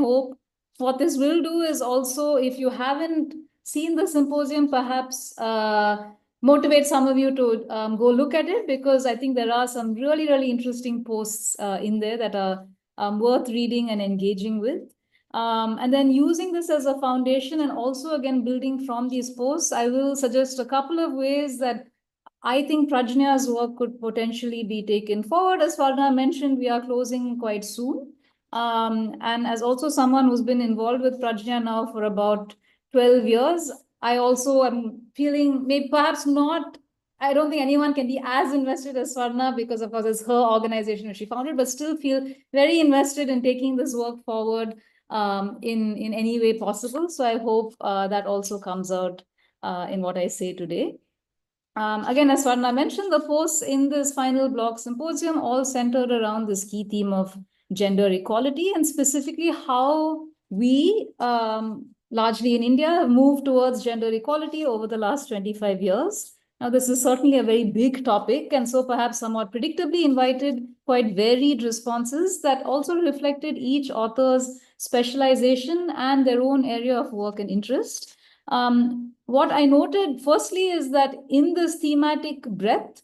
hope what this will do is also, if you haven't seen the symposium, perhaps motivate some of you to go look at it, because I think there are some really, really interesting posts in there that are worth reading and engaging with. And then using this as a foundation and also again building from these posts, I will suggest a couple of ways that I think Prajna's work could potentially be taken forward. As Farna mentioned, we are closing quite soon. And as also someone who's been involved with Prajna now for about 12 years, I also am feeling maybe perhaps not, I don't think anyone can be as invested as Swarna, because of course it's her organization which she founded, but still feel very invested in taking this work forward in any way possible. So I hope that also comes out in what I say today. Again, as Swarna mentioned, the posts in this final block symposium all centered around this key theme of gender equality, and specifically how we, largely in India, move towards gender equality over the last 25 years. Now, this is certainly a very big topic, and so perhaps somewhat predictably invited quite varied responses that also reflected each author's specialization and their own area of work and interest. What I noted firstly is that in this thematic breadth,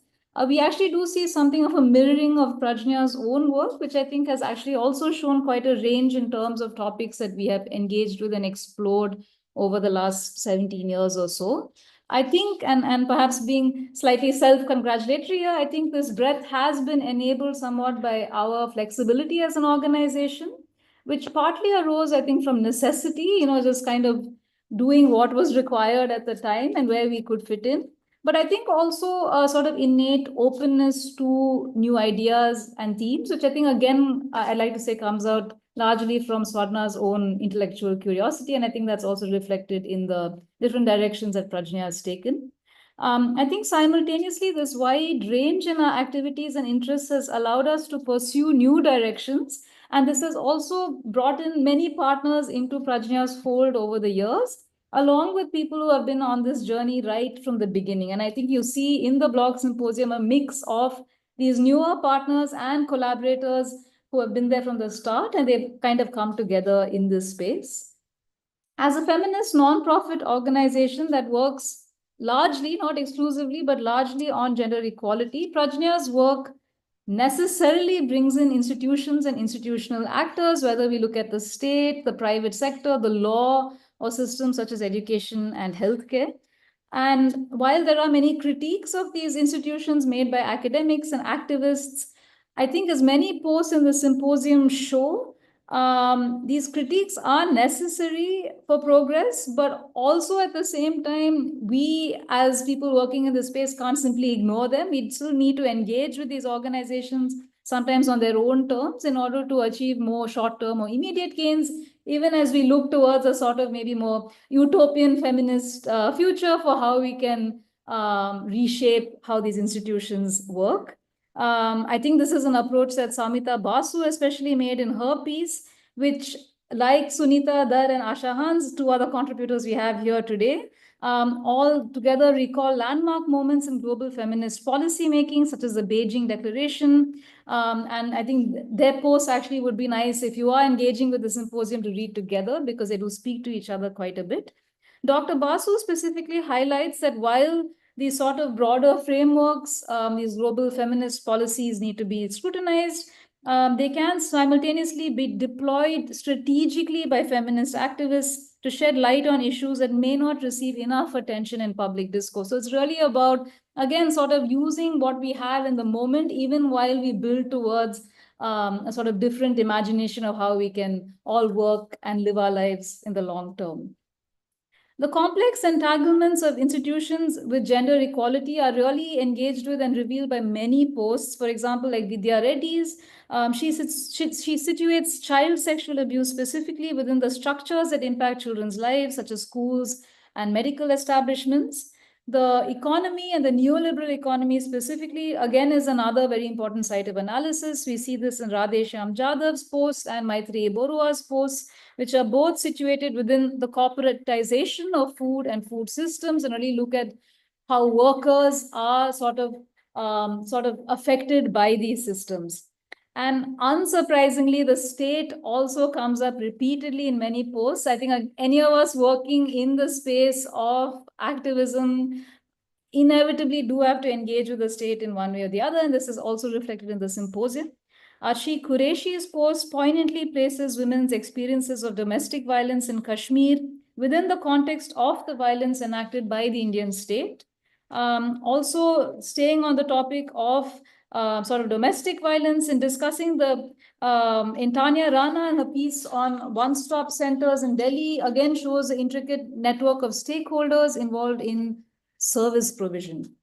we actually do see something of a mirroring of Prajna's own work, which I think has actually also shown quite a range in terms of topics that we have engaged with and explored over the last 17 years or so. I think, and perhaps being slightly self-congratulatory here, I think this breadth has been enabled somewhat by our flexibility as an organization, which partly arose, I think, from necessity, just kind of doing what was required at the time and where we could fit in. But I think also a sort of innate openness to new ideas and themes, which I think, again, I'd like to say comes out largely from Swarna's own intellectual curiosity. And I think that's also reflected in the different directions that Prajna has taken. I think simultaneously, this wide range in our activities and interests has allowed us to pursue new directions. And this has also brought in many partners into Prajna's fold over the years, along with people who have been on this journey right from the beginning. And I think you see in the blog symposium a mix of these newer partners and collaborators who have been there from the start, and they've kind of come together in this space. As a feminist nonprofit organization that works largely, not exclusively, but largely on gender equality, Prajna's work necessarily brings in institutions and institutional actors, whether we look at the state, the private sector, the law, or systems such as education and healthcare. And while there are many critiques of these institutions made by academics and activists, I think as many posts in the symposium show, these critiques are necessary for progress, but also at the same time, we as people working in this space can't simply ignore them. We still need to engage with these organizations, sometimes on their own terms, in order to achieve more short-term or immediate gains, even as we look towards a sort of maybe more utopian feminist future for how we can reshape how these institutions work. I think this is an approach that Samita Basu especially made in her piece, which, like Sunita Dar and Asha Hans, two other contributors we have here today, all together recall landmark moments in global feminist policy making, such as the Beijing Declaration. And I think their posts actually would be nice if you are engaging with the symposium to read together, because they do speak to each other quite a bit. Dr. Basu specifically highlights that while these sort of broader frameworks, these global feminist policies need to be scrutinized, they can simultaneously be deployed strategically by feminist activists to shed light on issues that may not receive enough attention in public discourse. So it's really about, again, sort of using what we have in the moment, even while we build towards a sort of different imagination of how we can all work and live our lives in the long term. The complex entanglements of institutions with gender equality are really engaged with and revealed by many posts. For example, like Vidya Reddy's, she situates child sexual abuse specifically within the structures that impact children's lives, such as schools and medical establishments. The economy and the neoliberal economy specifically, again, is another very important site of analysis. We see this in Radheshyam Jadhav's post and Maitreyi Borua's posts, which are both situated within the corporatization of food and food systems, and really look at how workers are sort of affected by these systems. And unsurprisingly, the state also comes up repeatedly in many posts. I think any of us working in the space of activism inevitably do have to engage with the state in one way or the other, and this is also reflected in the symposium. Arshi Qureshi's post poignantly places women's experiences of domestic violence in Kashmir within the context of the violence enacted by the Indian state. Also, staying on the topic of sort of domestic violence and discussing in Tanya Rana and her piece on one-stop centers in Delhi again shows the intricate network of stakeholders involved in service provision.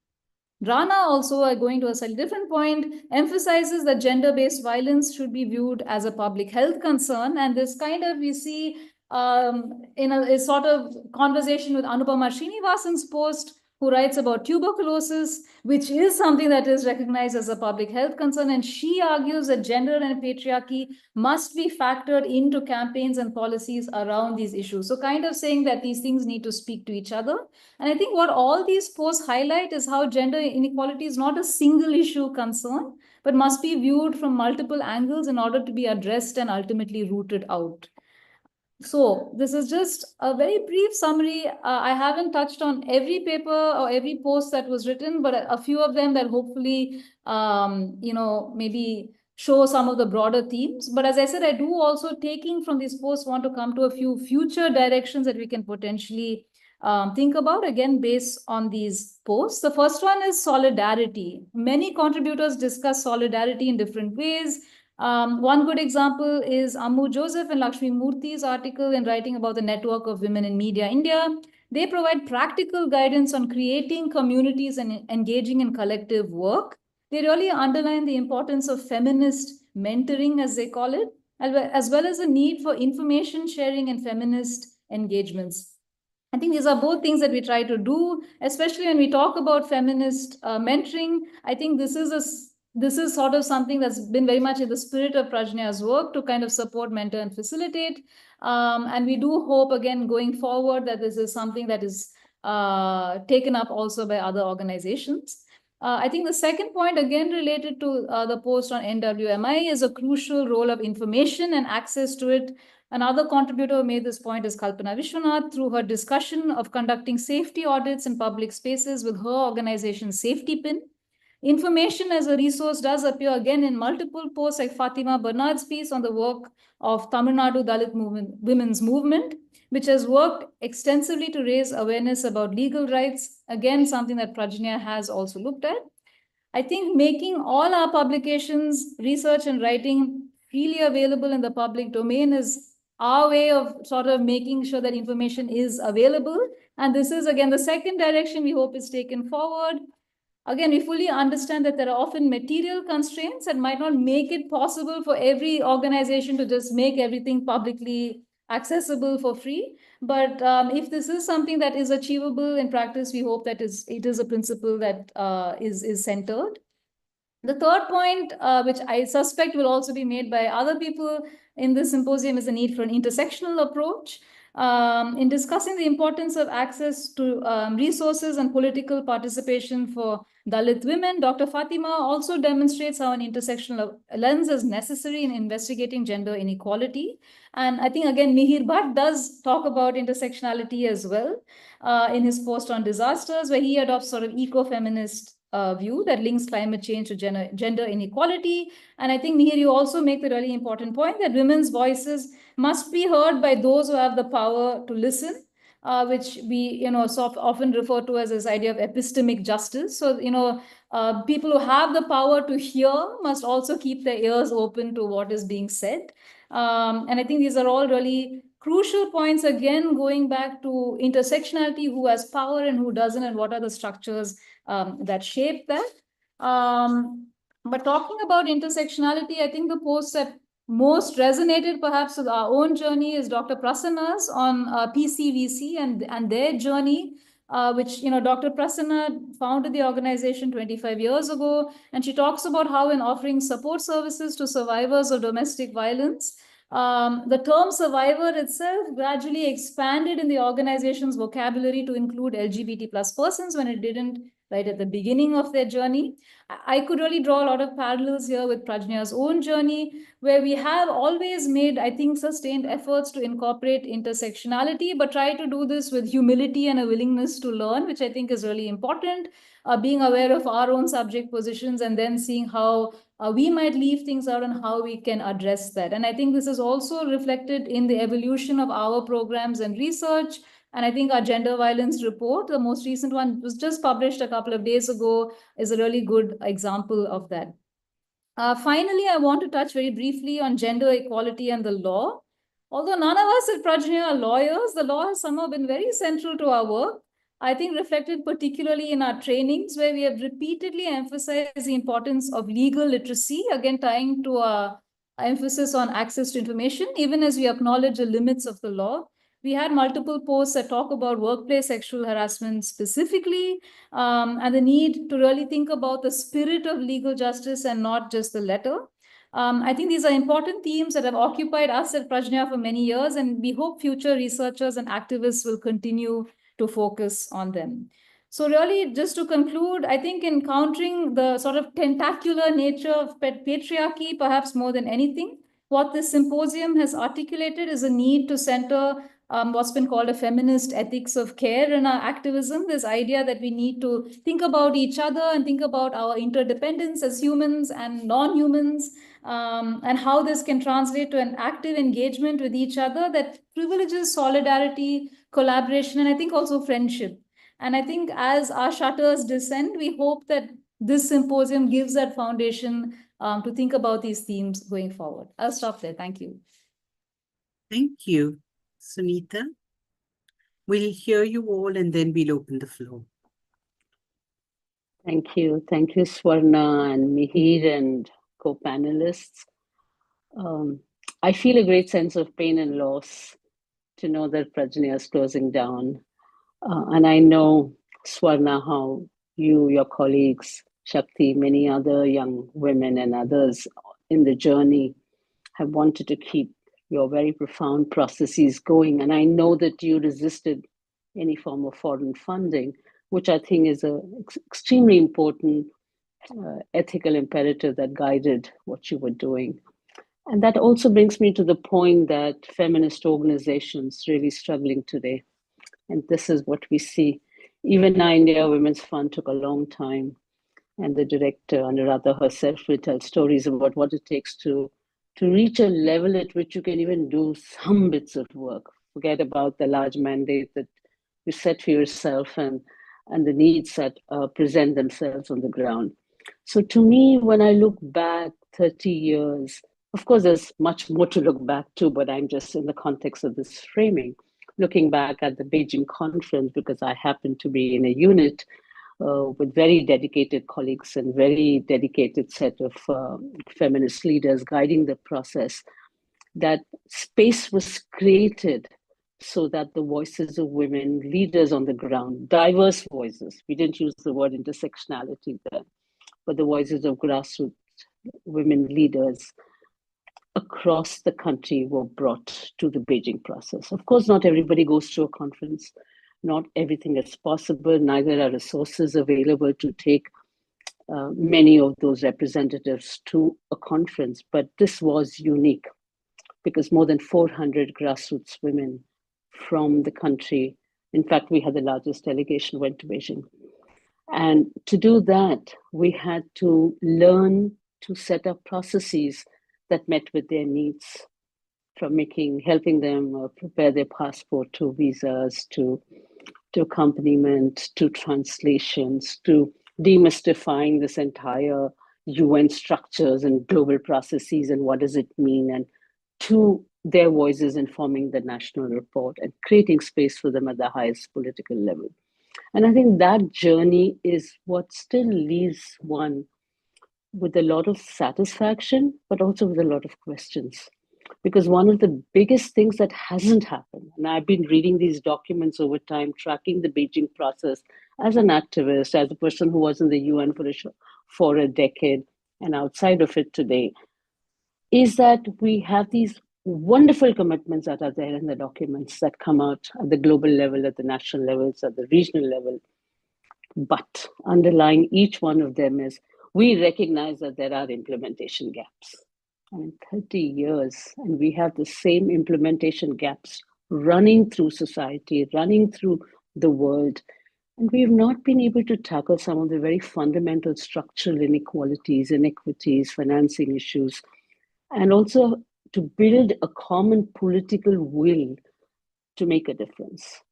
Rana also, going to a slightly different point, emphasizes that gender-based violence should be viewed as a public health concern. And this kind of, we see in a sort of conversation with Anupama Srinivasan's post, who writes about tuberculosis, which is something that is recognized as a public health concern. And she argues that gender and patriarchy must be factored into campaigns and policies around these issues. So kind of saying that these things need to speak to each other. And I think what all these posts highlight is how gender inequality is not a single issue concern, but must be viewed from multiple angles in order to be addressed and ultimately rooted out. So this is just a very brief summary. I haven't touched on every paper or every post that was written, but a few of them that hopefully, maybe show some of the broader themes. But as I said, I do also, taking from these posts, want to come to a few future directions that we can potentially think about, again, based on these posts. The first one is solidarity. Many contributors discuss solidarity in different ways. One good example is Ammu Joseph and Lakshmi Murthy's article in writing about the network of women in media India. They provide practical guidance on creating communities and engaging in collective work. They really underline the importance of feminist mentoring, as they call it, as well as the need for information sharing and feminist engagements. I think these are both things that we try to do, especially when we talk about feminist mentoring. I think this is sort of something that's been very much in the spirit of Prajna's work to kind of support, mentor, and facilitate. And we do hope, again, going forward, that this is something that is taken up also by other organizations. I think the second point, again, related to the post on NWMI, is a crucial role of information and access to it. Another contributor who made this point is Kalpana Vishwanath through her discussion of conducting safety audits in public spaces with her organization Safety Pin. Information as a resource does appear again in multiple posts, like Fatima Bernard's piece on the work of Tamil Nadu Dalit Women's Movement, which has worked extensively to raise awareness about legal rights. Again, something that Prajnya has also looked at. I think making all our publications, research, and writing freely available in the public domain is our way of sort of making sure that information is available. And this is, again, the second direction we hope is taken forward. Again, we fully understand that there are often material constraints that might not make it possible for every organization to just make everything publicly accessible for free. But if this is something that is achievable in practice, we hope that it is a principle that is centered. The third point, which I suspect will also be made by other people in this symposium, is the need for an intersectional approach. In discussing the importance of access to resources and political participation for Dalit women, Dr. Fatima also demonstrates how an intersectional lens is necessary in investigating gender inequality. And I think, again, Mihir Bhatt does talk about intersectionality as well in his post on disasters, where he adopts sort of eco-feminist view that links climate change to gender inequality. And I think, Mihir, you also make the really important point that women's voices must be heard by those who have the power to listen, which we often refer to as this idea of epistemic justice. So, people who have the power to hear must also keep their ears open to what is being said. And I think these are all really crucial points, again, going back to intersectionality, who has power and who doesn't, and what are the structures that shape that. But talking about intersectionality, I think the post that most resonated perhaps with our own journey is Dr. Prasanna's on PCVC and their journey, which, Dr. Prasanna founded the organization 25 years ago. And she talks about how, in offering support services to survivors of domestic violence, the term survivor itself gradually expanded in the organization's vocabulary to include LGBT plus persons when it didn't right at the beginning of their journey. I could really draw a lot of parallels here with Prajna's own journey, where we have always made, I think, sustained efforts to incorporate intersectionality, but try to do this with humility and a willingness to learn, which I think is really important. Being aware of our own subject positions and then seeing how we might leave things out and how we can address that. And I think this is also reflected in the evolution of our programs and research. And I think our gender violence report, the most recent one, was just published a couple of days ago, is a really good example of that. Finally, I want to touch very briefly on gender equality and the law. Although none of us at Prajna are lawyers, the law has somehow been very central to our work. I think reflected particularly in our trainings, where we have repeatedly emphasized the importance of legal literacy, again tying to our emphasis on access to information, even as we acknowledge the limits of the law. We had multiple posts that talk about workplace sexual harassment specifically, and the need to really think about the spirit of legal justice and not just the letter. I think these are important themes that have occupied us at Prajna for many years, and we hope future researchers and activists will continue to focus on them. So really, just to conclude, I think encountering the sort of tentacular nature of patriarchy, perhaps more than anything, what this symposium has articulated is a need to center what's been called a feminist ethics of care in our activism, this idea that we need to think about each other and think about our interdependence as humans and non-humans, and how this can translate to an active engagement with each other that privileges solidarity, collaboration, and I think also friendship. And I think as our shutters descend, we hope that this symposium gives that foundation to think about these themes going forward. I'll stop there. Thank you. Thank you, Sunita. We'll hear you all and then we'll open the floor. Thank you. Thank you, Swarna and Mihir and co-panelists. I feel a great sense of pain and loss to know that Prajna is closing down. And I know, Swarna, how you, your colleagues, Shakti, many other young women and others in the journey have wanted to keep your very profound processes going. And I know that you resisted any form of foreign funding, which I think is an extremely important ethical imperative that guided what you were doing. And that also brings me to the point that feminist organizations really struggling today. And this is what we see. Even our India Women's Fund took a long time. And the director, Anuradha herself, will tell stories about what it takes to reach a level at which you can even do some bits of work. Forget about the large mandate that you set for yourself and the needs that present themselves on the ground. So to me, when I look back 30 years, of course, there's much more to look back to, but I'm just in the context of this framing, looking back at the Beijing conference, because I happen to be in a unit with very dedicated colleagues and very dedicated set of feminist leaders guiding the process, that space was created so that the voices of women, leaders on the ground, diverse voices, we didn't use the word intersectionality there, but the voices of grassroots women leaders across the country were brought to the Beijing process. Of course, not everybody goes to a conference. Not everything is possible. Neither are resources available to take many of those representatives to a conference. But this was unique because more than 400 grassroots women from the country, in fact, we had the largest delegation, went to Beijing. And to do that, we had to learn to set up processes that met with their needs, from helping them prepare their passport, to visas, to accompaniment, to translations, to demystifying this entire UN structures and global processes and what does it mean, and to their voices informing the national report and creating space for them at the highest political level. And I think that journey is what still leaves one with a lot of satisfaction, but also with a lot of questions. Because one of the biggest things that hasn't happened, and I've been reading these documents over time, tracking the Beijing process as an activist, as a person who was in the UN for a decade and outside of it today, is that we have these wonderful commitments that are there in the documents that come out at the global level, at the national levels, at the regional level. But underlying each one of them is we recognize that there are implementation gaps. I mean, 30 years, and we have the same implementation gaps running through society, running through the world. And we've not been able to tackle some of the very fundamental structural inequalities, inequities, financing issues, and also to build a common political will to make a difference.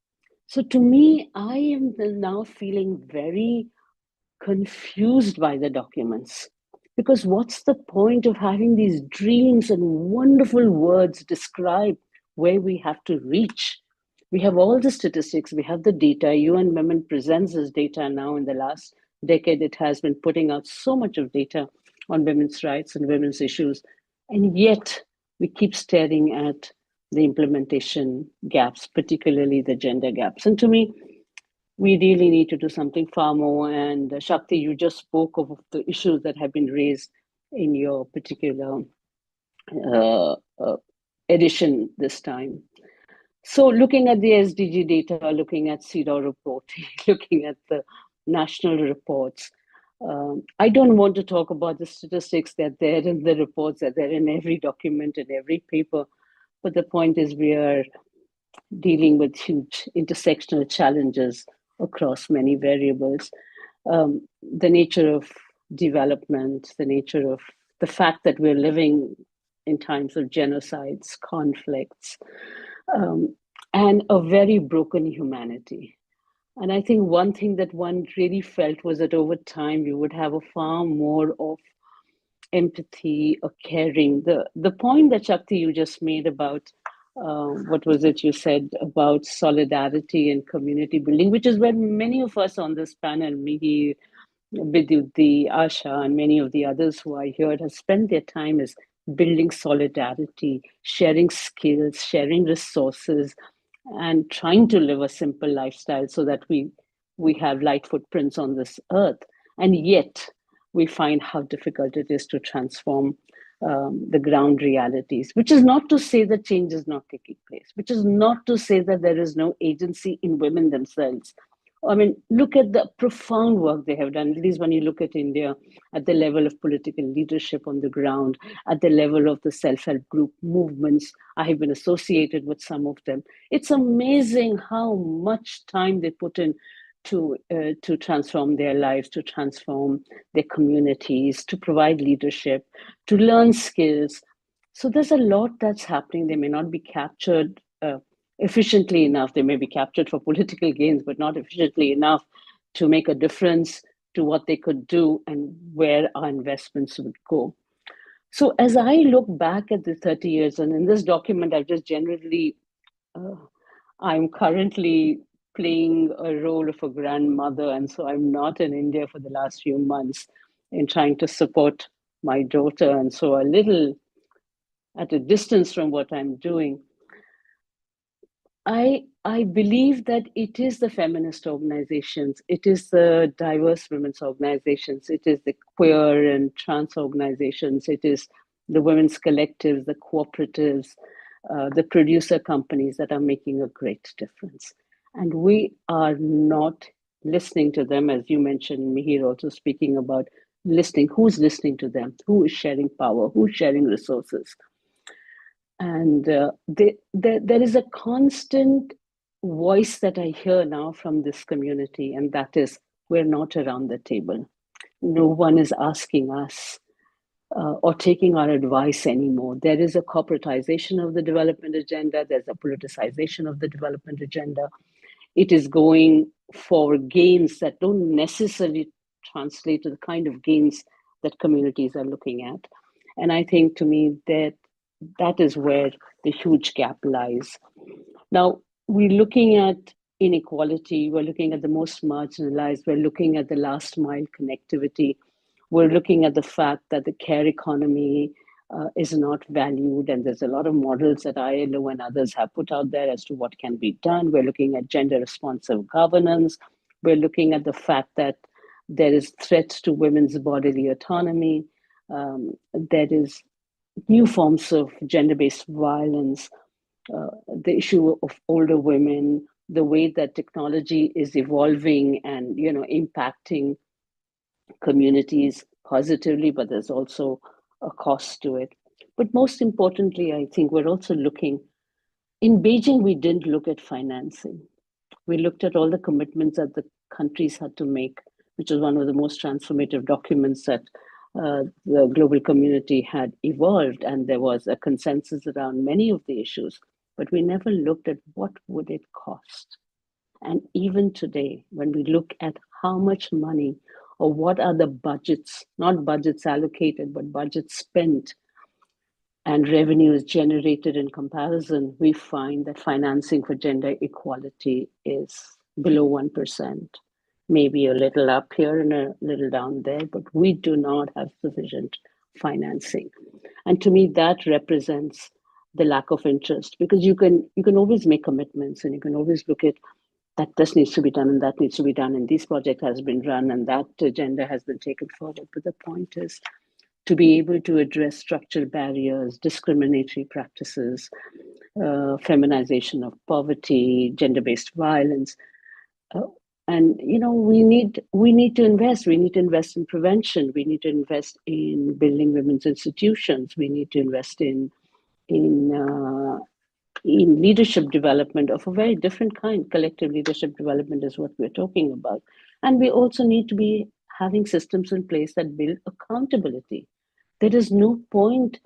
So to me, I am now feeling very confused by the documents. Because what's the point of having these dreams and wonderful words describe where we have to reach? We have all the statistics, we have the data. UN Women presents this data now. In the last decade, it has been putting out so much of data on women's rights and women's issues. And yet we keep staring at the implementation gaps, particularly the gender gaps. And to me, we really need to do something far more. And Shakti, you just spoke of the issues that have been raised in your particular edition this time. So looking at the SDG data, looking at CEDAW reporting, looking at the national reports, I don't want to talk about the statistics that are there in the reports, that they're in every document and every paper. But the point is we are dealing with huge intersectional challenges across many variables. The nature of development, the nature of the fact that we're living in times of genocides, conflicts, and a very broken humanity. And I think one thing that one really felt was that over time we would have a far more of empathy, a caring. The point that Shakti you just made about what was it you said about solidarity and community building, which is where many of us on this panel, Mihir, Vidyuti, Asha, and many of the others who I heard have spent their time is building solidarity, sharing skills, sharing resources, and trying to live a simple lifestyle so that we have light footprints on this earth. And yet we find how difficult it is to transform the ground realities, which is not to say that change is not taking place, which is not to say that there is no agency in women themselves. I mean, look at the profound work they have done, at least when you look at India, at the level of political leadership on the ground, at the level of the self-help group movements. I have been associated with some of them. It's amazing how much time they put in to transform their lives, to transform their communities, to provide leadership, to learn skills. So there's a lot that's happening. They may not be captured efficiently enough. They may be captured for political gains, but not efficiently enough to make a difference to what they could do and where our investments would go. So as I look back at the 30 years, and in this document, I've just generally, I'm currently playing a role of a grandmother. And so I'm not in India for the last few months in trying to support my daughter. And so a little at a distance from what I'm doing. I believe that it is the feminist organizations, it is the diverse women's organizations, it is the queer and trans organizations, it is the women's collectives, the cooperatives, the producer companies that are making a great difference. And we are not listening to them, as you mentioned, Mihir also speaking about listening. Who's listening to them? Who is sharing power? Who's sharing resources? And there is a constant voice that I hear now from this community, and that is, we're not around the table. No one is asking us or taking our advice anymore. There is a corporatization of the development agenda. There's a politicization of the development agenda. It is going for gains that don't necessarily translate to the kind of gains that communities are looking at. And I think, to me, that is where the huge gap lies. Now, we're looking at inequality, we're looking at the most marginalized, we're looking at the last mile connectivity, we're looking at the fact that the care economy is not valued, and there's a lot of models that ILO and others have put out there as to what can be done. We're looking at gender responsive governance. We're looking at the fact that there is threats to women's bodily autonomy. There is new forms of gender-based violence, the issue of older women, the way that technology is evolving and impacting communities positively, but there's also a cost to it. But most importantly, I think we're also looking, in Beijing, we didn't look at financing. We looked at all the commitments that the countries had to make, which was one of the most transformative documents that the global community had evolved, and there was a consensus around many of the issues, but we never looked at what would it cost. And even today, when we look at how much money or what are the budgets, not budgets allocated, but budgets spent and revenues generated in comparison, we find that financing for gender equality is below 1%, maybe a little up here and a little down there, but we do not have sufficient financing. And to me, that represents the lack of interest, because you can always make commitments and you can always look at that this needs to be done and that needs to be done, and this project has been run and that agenda has been taken forward. But the point is to be able to address structural barriers, discriminatory practices, feminization of poverty, gender-based violence. And we need to invest. We need to invest in prevention. We need to invest in building women's institutions. We need to invest in leadership development of a very different kind. Collective leadership development is what we're talking about. And we also need to be having systems in place that build accountability. There is no point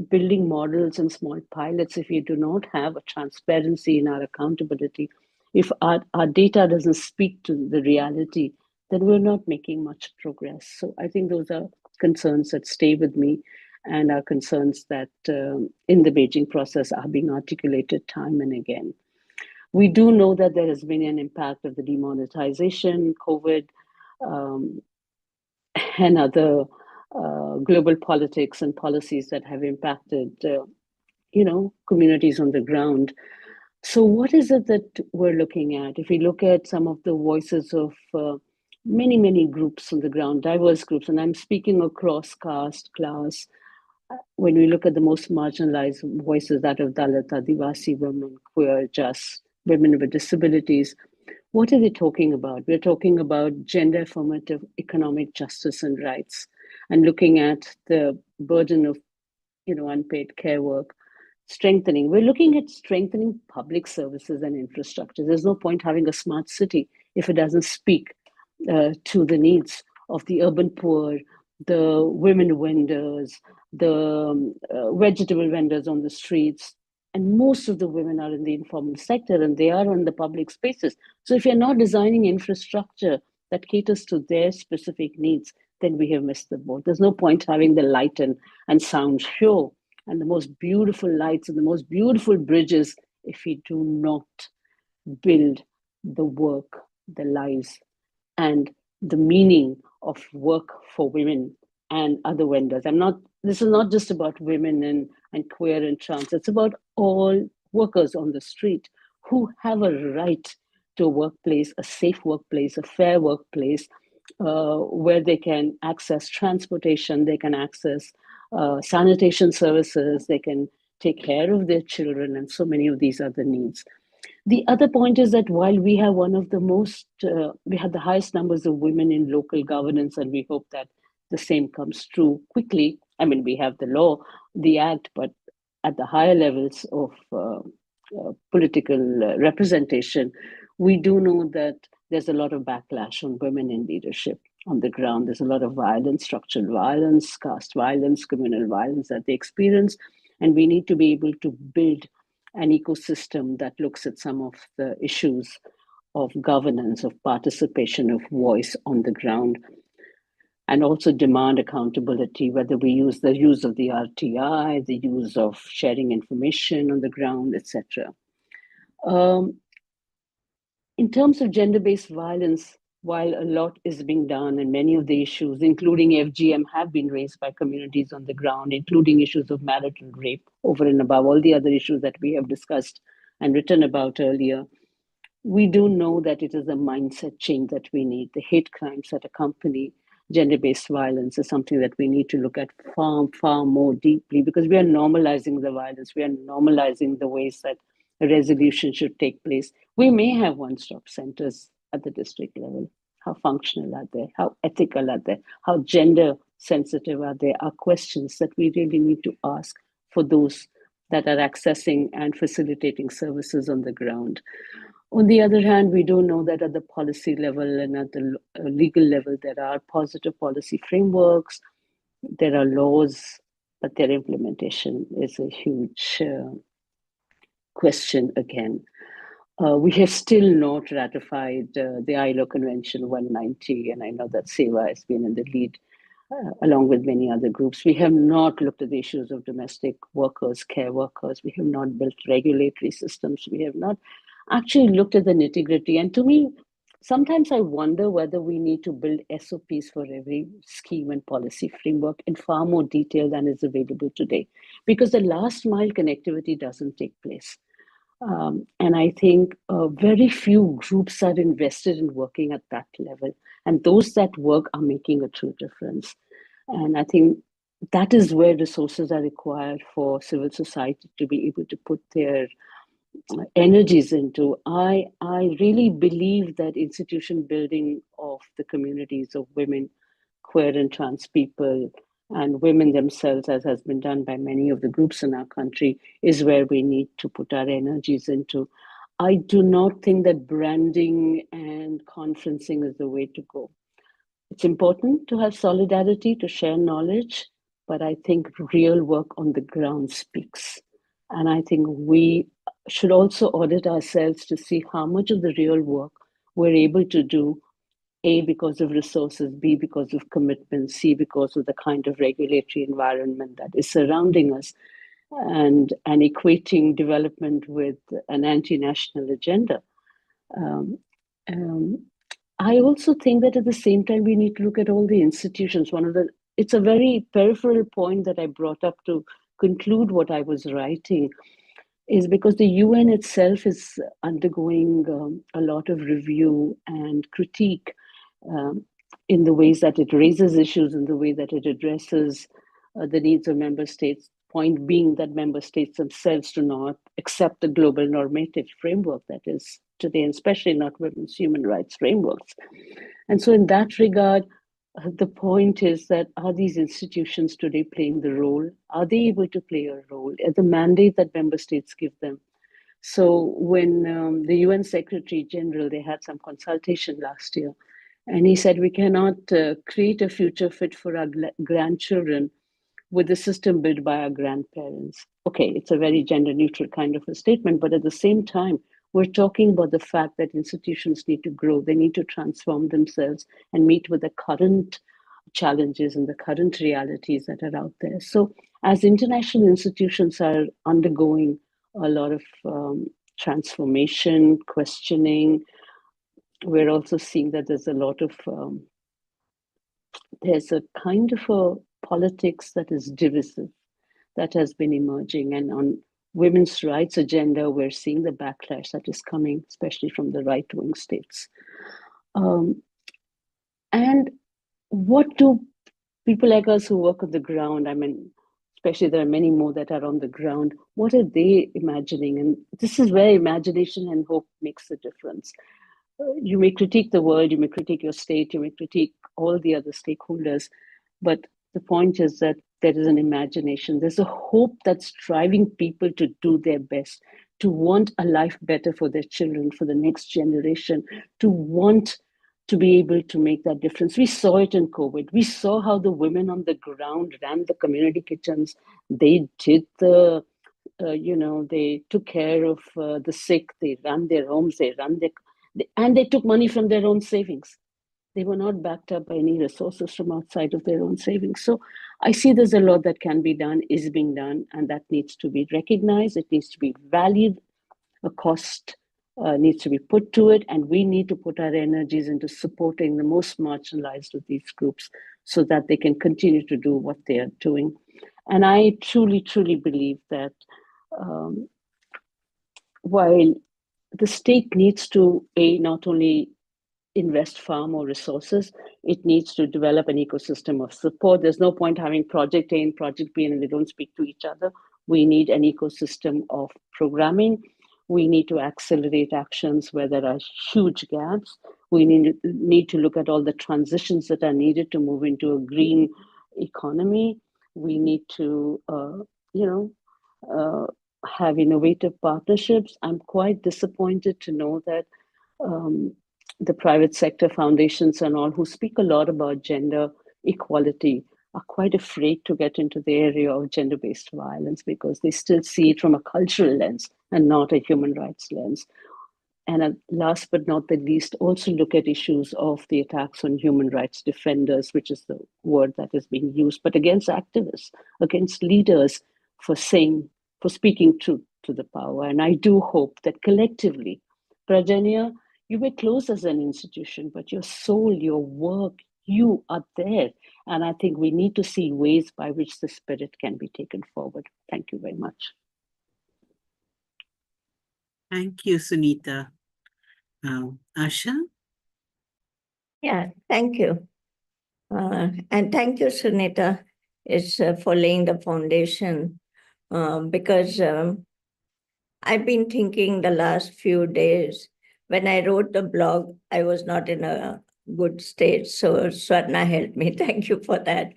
building models and small pilots if you do not have a transparency in our accountability. If our data doesn't speak to the reality, then we're not making much progress. So I think those are concerns that stay with me and are concerns that in the Beijing process are being articulated time and again. We do know that there has been an impact of the demonetization, COVID, and other global politics and policies that have impacted, communities on the ground. So what is it that we're looking at? If we look at some of the voices of many, many groups on the ground, diverse groups, and I'm speaking across caste, class, when we look at the most marginalized voices, that of Dalit, Adivasi women, queer, just women with disabilities, what are they talking about? We're talking about gender affirmative economic justice and rights, and looking at the burden of, unpaid care work, strengthening. We're looking at strengthening public services and infrastructure. There's no point having a smart city if it doesn't speak to the needs of the urban poor, the women vendors, the vegetable vendors on the streets. And most of the women are in the informal sector and they are in the public spaces. So if you're not designing infrastructure that caters to their specific needs, then we have missed the boat. There's no point having the light and sound show and the most beautiful lights and the most beautiful bridges if we do not build the work, the lives, and the meaning of work for women and other vendors. This is not just about women and queer and trans, it's about all workers on the street who have a right to a workplace, a safe workplace, a fair workplace, where they can access transportation, they can access sanitation services, they can take care of their children, and so many of these other needs. The other point is that while we have we have the highest numbers of women in local governance, and we hope that the same comes true quickly. I mean, we have the law, the act, but at the higher levels of political representation, we do know that there's a lot of backlash on women in leadership on the ground. There's a lot of violence, structural violence, caste violence, communal violence that they experience. And we need to be able to build an ecosystem that looks at some of the issues of governance, of participation, of voice on the ground, and also demand accountability, whether we use the use of the RTI, the use of sharing information on the ground, etc. In terms of gender-based violence, while a lot is being done and many of the issues, including FGM, have been raised by communities on the ground, including issues of marital rape over and above all the other issues that we have discussed and written about earlier, we do know that it is a mindset change that we need. The hate crimes that accompany gender-based violence is something that we need to look at far, far more deeply, because we are normalizing the violence. We are normalizing the ways that a resolution should take place. We may have one-stop centers at the district level. How functional are they? How ethical are they? How gender sensitive are they? Are questions that we really need to ask for those that are accessing and facilitating services on the ground. On the other hand, we do know that at the policy level and at the legal level, there are positive policy frameworks, there are laws, but their implementation is a huge question again. We have still not ratified the ILO Convention 190, and I know that SEWA has been in the lead along with many other groups. We have not looked at the issues of domestic workers, care workers. We have not built regulatory systems. We have not actually looked at the nitty-gritty. And to me, sometimes I wonder whether we need to build SOPs for every scheme and policy framework in far more detail than is available today, because the last mile connectivity doesn't take place. And I think very few groups are invested in working at that level. And those that work are making a true difference. And I think that is where resources are required for civil society to be able to put their energies into. I really believe that institution building of the communities of women, queer and trans people, and women themselves, as has been done by many of the groups in our country, is where we need to put our energies into. I do not think that branding and conferencing is the way to go. It's important to have solidarity, to share knowledge, but I think real work on the ground speaks. And I think we should also audit ourselves to see how much of the real work we're able to do, A, because of resources, B, because of commitment, C, because of the kind of regulatory environment that is surrounding us, and equating development with an anti-national agenda. I also think that at the same time, we need to look at all the institutions. It's a very peripheral point that I brought up to conclude what I was writing, is because the UN itself is undergoing a lot of review and critique in the ways that it raises issues, in the way that it addresses the needs of member states. Point being that member states themselves do not accept the global normative framework that is today, and especially not women's human rights frameworks. And so in that regard, the point is that, are these institutions today playing the role? Are they able to play a role at the mandate that member states give them? So when the UN Secretary General, they had some consultation last year, and he said, we cannot create a future fit for our grandchildren with the system built by our grandparents. Okay, it's a very gender neutral kind of a statement, but at the same time, we're talking about the fact that institutions need to grow, they need to transform themselves and meet with the current challenges and the current realities that are out there. So as international institutions are undergoing a lot of transformation, questioning, we're also seeing that there's a lot of, there's a kind of a politics that is divisive that has been emerging. And on women's rights agenda, we're seeing the backlash that is coming, especially from the right-wing states. And what do people like us who work on the ground, I mean, especially there are many more that are on the ground, what are they imagining? And this is where imagination and hope makes a difference. You may critique the world, you may critique your state, you may critique all the other stakeholders, but the point is that there is an imagination. There's a hope that's driving people to do their best, to want a life better for their children, for the next generation, to want to be able to make that difference. We saw it in COVID. We saw how the women on the ground ran the community kitchens. They did the, they took care of the sick. They ran their homes. And they took money from their own savings. They were not backed up by any resources from outside of their own savings. So I see there's a lot that can be done, is being done, and that needs to be recognized. It needs to be valued. A cost needs to be put to it, and we need to put our energies into supporting the most marginalized of these groups so that they can continue to do what they are doing. And I truly, truly believe that while the state needs to, not only invest far more resources, it needs to develop an ecosystem of support. There's no point having project A and project B and they don't speak to each other. We need an ecosystem of programming. We need to accelerate actions where there are huge gaps. We need to look at all the transitions that are needed to move into a green economy. We need to, have innovative partnerships. I'm quite disappointed to know that the private sector foundations and all who speak a lot about gender equality are quite afraid to get into the area of gender-based violence because they still see it from a cultural lens and not a human rights lens. And last but not the least, also look at issues of the attacks on human rights defenders, which is the word that is being used, but against activists, against leaders for speaking truth to the power. And I do hope that collectively, Prajanya, you were close as an institution, but your soul, your work, you are there. And I think we need to see ways by which the spirit can be taken forward. Thank you very much. Thank you, Sunita. Asha? Yeah, thank you. And thank you, Sunita, for laying the foundation because I've been thinking the last few days, when I wrote the blog, I was not in a good state. So Swarna helped me. Thank you for that.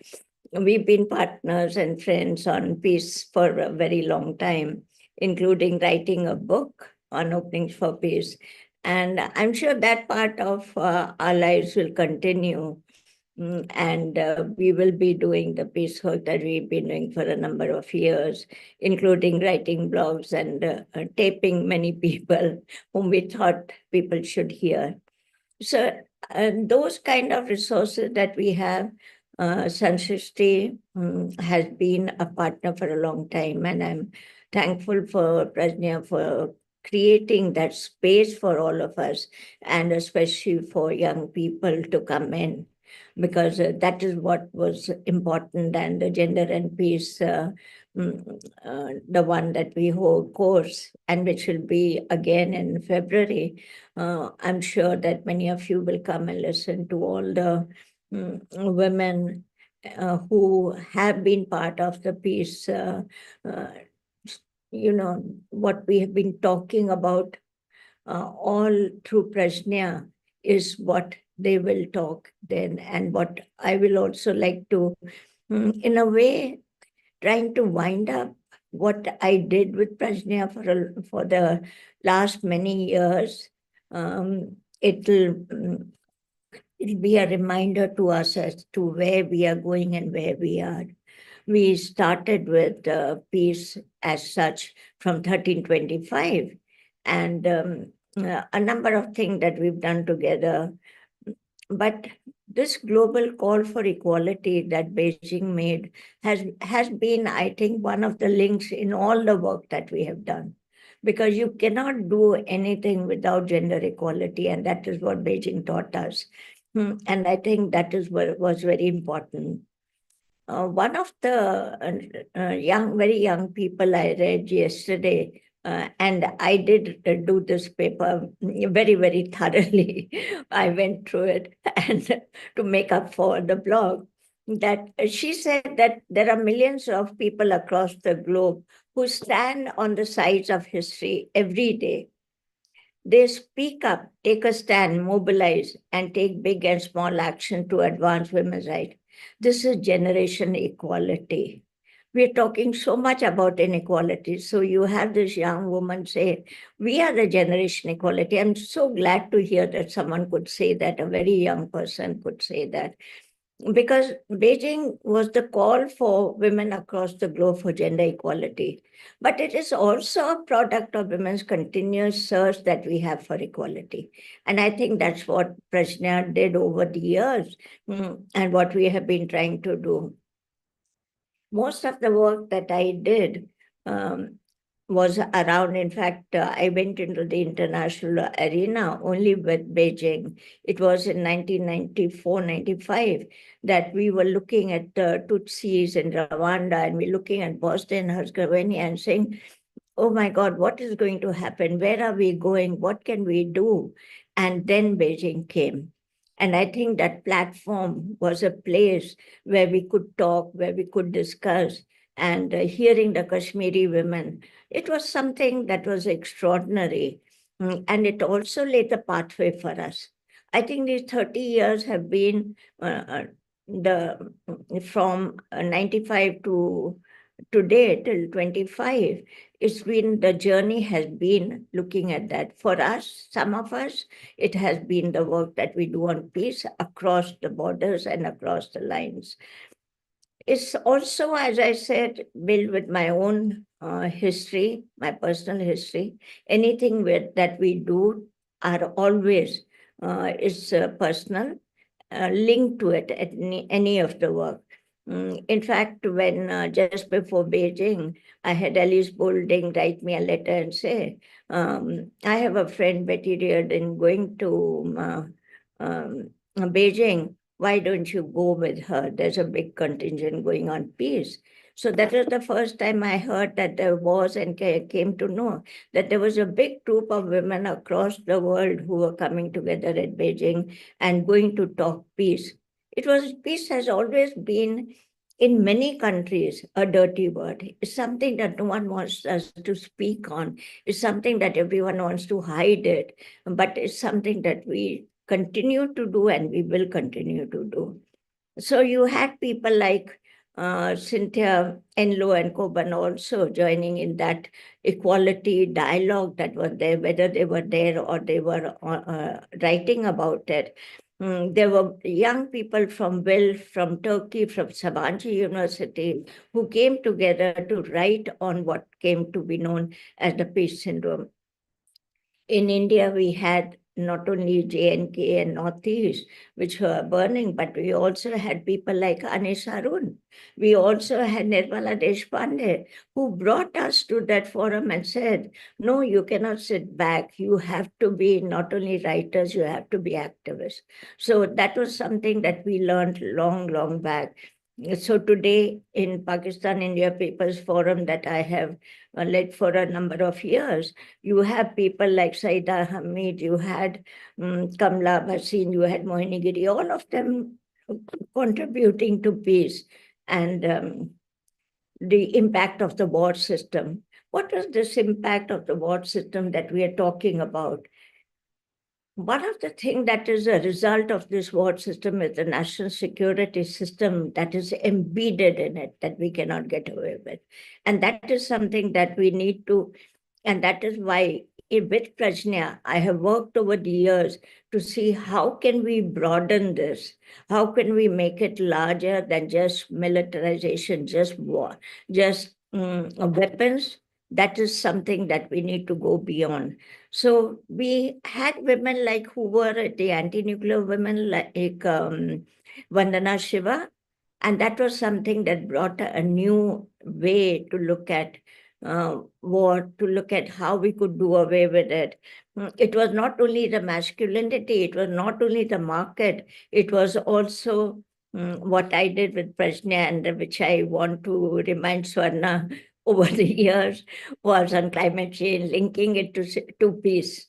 We've been partners and friends on peace for a very long time, including writing a book on openings for peace. And I'm sure that part of our lives will continue. And we will be doing the peace work that we've been doing for a number of years, including writing blogs and taping many people whom we thought people should hear. So those kind of resources that we have, Sanshrishti has been a partner for a long time, and I'm thankful for Prajnya for creating that space for all of us, and especially for young people to come in, because that is what was important. And the Gender and Peace, the one that we hold course, and which will be again in February, I'm sure that many of you will come and listen to all the women who have been part of the peace, what we have been talking about all through Prajnya is what they will talk then, and what I will also like to, in a way, trying to wind up what I did with Prajnya for the last many years. It'll be a reminder to us as to where we are going and where we are. We started with peace as such from 1325, and a number of things that we've done together. But this global call for equality that Beijing made has been, I think, one of the links in all the work that we have done. Because you cannot do anything without gender equality, and that is what Beijing taught us. And I think that is what was very important. One of the very young people I read yesterday, and I did do this paper very, very thoroughly. I went through it and to make up for the blog, that she said that there are millions of people across the globe who stand on the sides of history every day. They speak up, take a stand, mobilize, and take big and small action to advance women's rights. This is generation equality. We're talking so much about inequality. So you have this young woman say, we are the generation equality. I'm so glad to hear that someone could say that, a very young person could say that. Because Beijing was the call for women across the globe for gender equality. But it is also a product of women's continuous search that we have for equality. And I think that's what Prajnya did over the years, and what we have been trying to do. Most of the work that I did was around, in fact, I went into the international arena only with Beijing. It was in 1994-95 that we were looking at the Tutsis in Rwanda, and we're looking at Bosnia and Herzegovina and saying, oh my God, what is going to happen? Where are we going? What can we do? And then Beijing came. And I think that platform was a place where we could talk, where we could discuss. and hearing the Kashmiri women, it was something that was extraordinary. And it also laid the pathway for us. I think these 30 years have been from 95 to today till 25. It's been, the journey has been looking at that. For us, some of us, it has been the work that we do on peace across the borders and across the lines. It's also, as I said, built with my own history, my personal history. Anything that we do are always is personal, linked to it, any of the work. In fact, when just before Beijing, I had Alice Boulding write me a letter and say, I have a friend, Betty Reardon, going to Beijing. Why don't you go with her? There's a big contingent going on peace. So that was the first time I heard that there was, and came to know that there was a big group of women across the world who were coming together at Beijing and going to talk peace. Peace has always been, in many countries, a dirty word. It's something that no one wants us to speak on. It's something that everyone wants to hide it, but it's something that we continue to do and we will continue to do. So you had people like Cynthia Enlow and Coburn also joining in that equality dialogue that was there, whether they were there or they were writing about it. There were young people from Will, from Turkey, from Sabancı University, who came together to write on what came to be known as the peace syndrome. In India, we had not only J&K and Northeast, which were burning, but we also had people like Anish Arun. We also had Nirmala Deshpande, who brought us to that forum and said, no, you cannot sit back. You have to be not only writers, you have to be activists. So that was something that we learned long, long back. So today in Pakistan India Papers Forum that I have led for a number of years, you have people like Saida Hamid, you had Kamla Bhasin, you had Mohini Giri, all of them contributing to peace and the impact of the ward system. What was this impact of the ward system that we are talking about? One of the things that is a result of this ward system is the national security system that is embedded in it, that we cannot get away with. And that is something that we need to, and that is why with Prajnya, I have worked over the years to see how can we broaden this? How can we make it larger than just militarization, just war, just weapons? That is something that we need to go beyond. So we had women like who were the anti-nuclear women like Vandana Shiva, and that was something that brought a new way to look at war, to look at how we could do away with it. It was not only the masculinity, it was not only the market, it was also what I did with Prajna, and which I want to remind Swarna over the years, was on climate change, linking it to peace.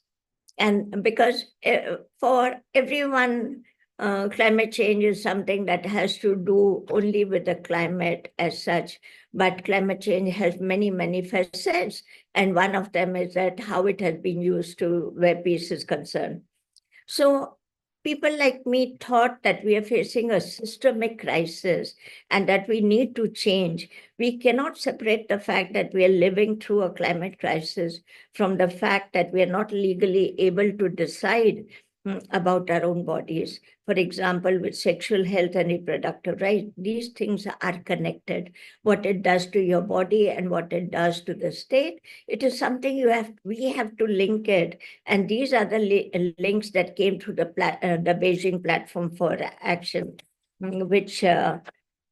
And because for everyone, climate change is something that has to do only with the climate as such, but climate change has many, many facets. And one of them is that how it has been used to where peace is concerned. So people like me thought that we are facing a systemic crisis and that we need to change. We cannot separate the fact that we are living through a climate crisis from the fact that we are not legally able to decide about our own bodies. For example, with sexual health and reproductive rights, these things are connected. What it does to your body and what it does to the state, it is something we have to link it. And these are the links that came through the Beijing Platform for Action, which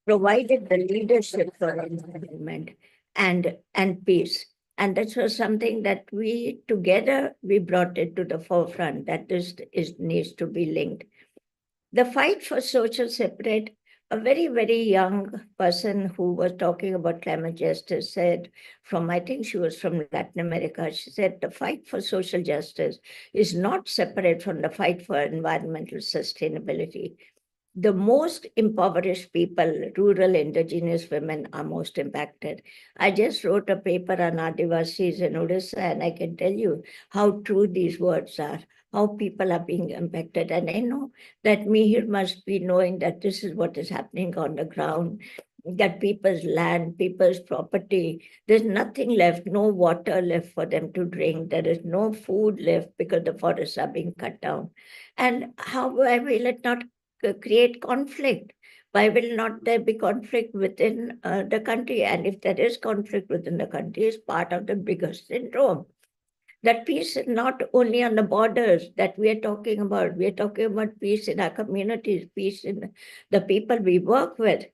provided the leadership for environment and peace. And that was something that we brought it to the forefront, that this needs to be linked. The fight for social separate, a very, very young person who was talking about climate justice said, I think she was from Latin America, she said, the fight for social justice is not separate from the fight for environmental sustainability. the most impoverished people, rural indigenous women, are most impacted. I just wrote a paper on Adivasis in Odisha, and I can tell you how true these words are, how people are being impacted. And I know that Mihir must be knowing that this is what is happening on the ground, that people's land, people's property, there's nothing left, no water left for them to drink. There is no food left because the forests are being cut down. And how will it not create conflict? Why will not there be conflict within the country? And if there is conflict within the country, it's part of the bigger syndrome. That peace is not only on the borders that we are talking about. We are talking about peace in our communities, peace in the people we work with.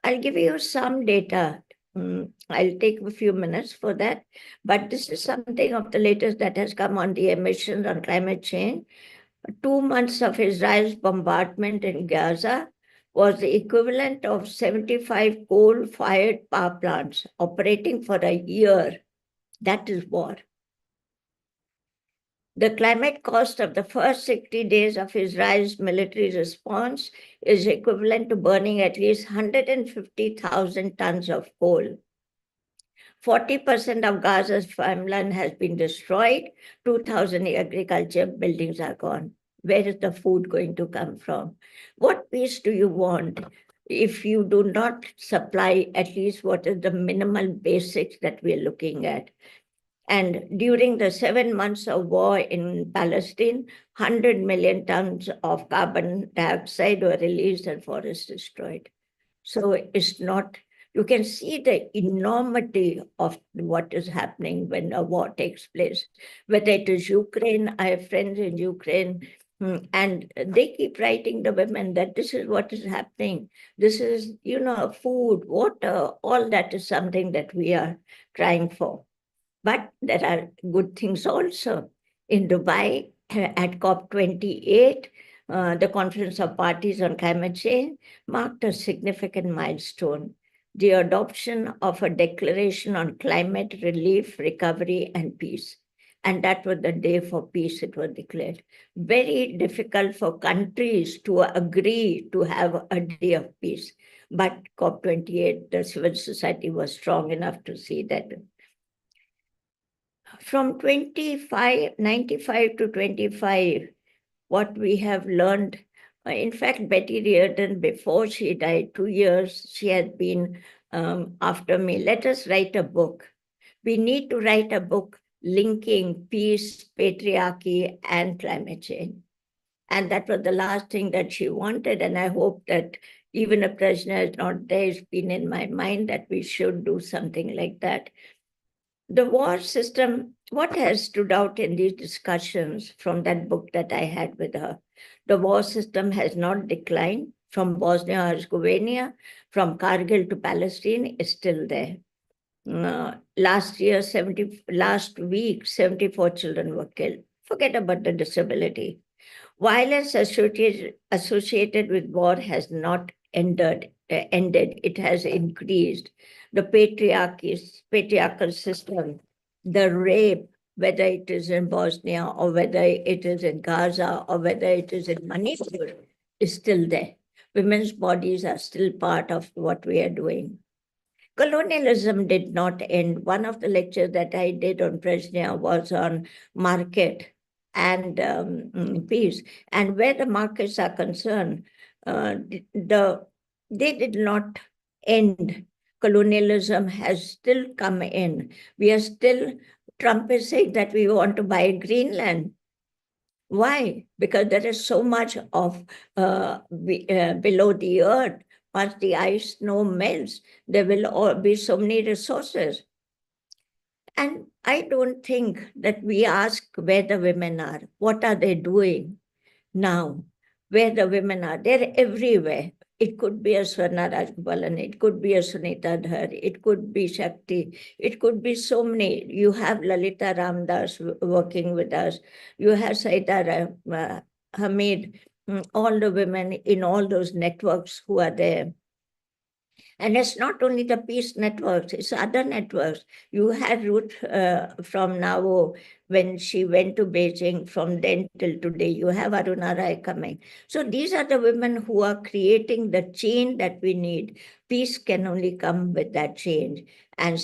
I'll give you some data. I'll take a few minutes for that. But this is something of the latest that has come on the emissions on climate change. 2 months of Israel's bombardment in Gaza was the equivalent of 75 coal-fired power plants operating for a year. That is war. The climate cost of the first 60 days of Israel's military response is equivalent to burning at least 150,000 tons of coal. 40% of Gaza's farmland has been destroyed. 2,000 agriculture buildings are gone. Where is the food going to come from? What peace do you want if you do not supply at least what is the minimal basics that we're looking at? And during the 7 months of war in Palestine, 100 million tons of carbon dioxide were released and forests destroyed. So it's not, you can see the enormity of what is happening when a war takes place. Whether it is Ukraine, I have friends in Ukraine, and they keep writing the women that this is what is happening. This is, food, water, all that is something that we are trying for. But there are good things also. In Dubai, at COP28, the Conference of Parties on Climate Change marked a significant milestone, the adoption of a declaration on climate relief, recovery, and peace. And that was the day for peace it was declared. Very difficult for countries to agree to have a day of peace. But COP28, the civil society was strong enough to see that. From 95 to 25, what we have learned, in fact, Betty Reardon, before she died, 2 years, she had been after me, let us write a book. We need to write a book linking peace, patriarchy, and climate change. And that was the last thing that she wanted. And I hope that even if Prajna is not there, it's been in my mind that we should do something like that. The war system, what has stood out in these discussions from that book that I had with her? The war system has not declined from Bosnia-Herzegovina, from Kargil to Palestine, is still there. Last week, 74 children were killed. Forget about the disability. Violence associated with war has not ended, it has increased. The patriarchal system, the rape, whether it is in Bosnia or whether it is in Gaza or whether it is in Manipur, is still there. Women's bodies are still part of what we are doing. Colonialism did not end. One of the lectures that I did on Prajna was on market and peace. And where the markets are concerned, they did not end. Colonialism has still come in. We are still, Trump is saying that we want to buy Greenland. Why? Because there is so much of below the earth. Once the ice snow melts, there will be so many resources. And I don't think that we ask where the women are. What are they doing now? Where the women are? They're everywhere. It could be a Swarna Rajgopalan, it could be a Sunita Dhar, it could be Shakti, it could be so many. You have Lalita Ramdas working with us. You have Saida Hamid, all the women in all those networks who are there. And it's not only the peace networks, it's other networks. You had Ruth from Navo when she went to Beijing. From then till today, you have Aruna Rai coming. So these are the women who are creating the change that we need. Peace can only come with that change. And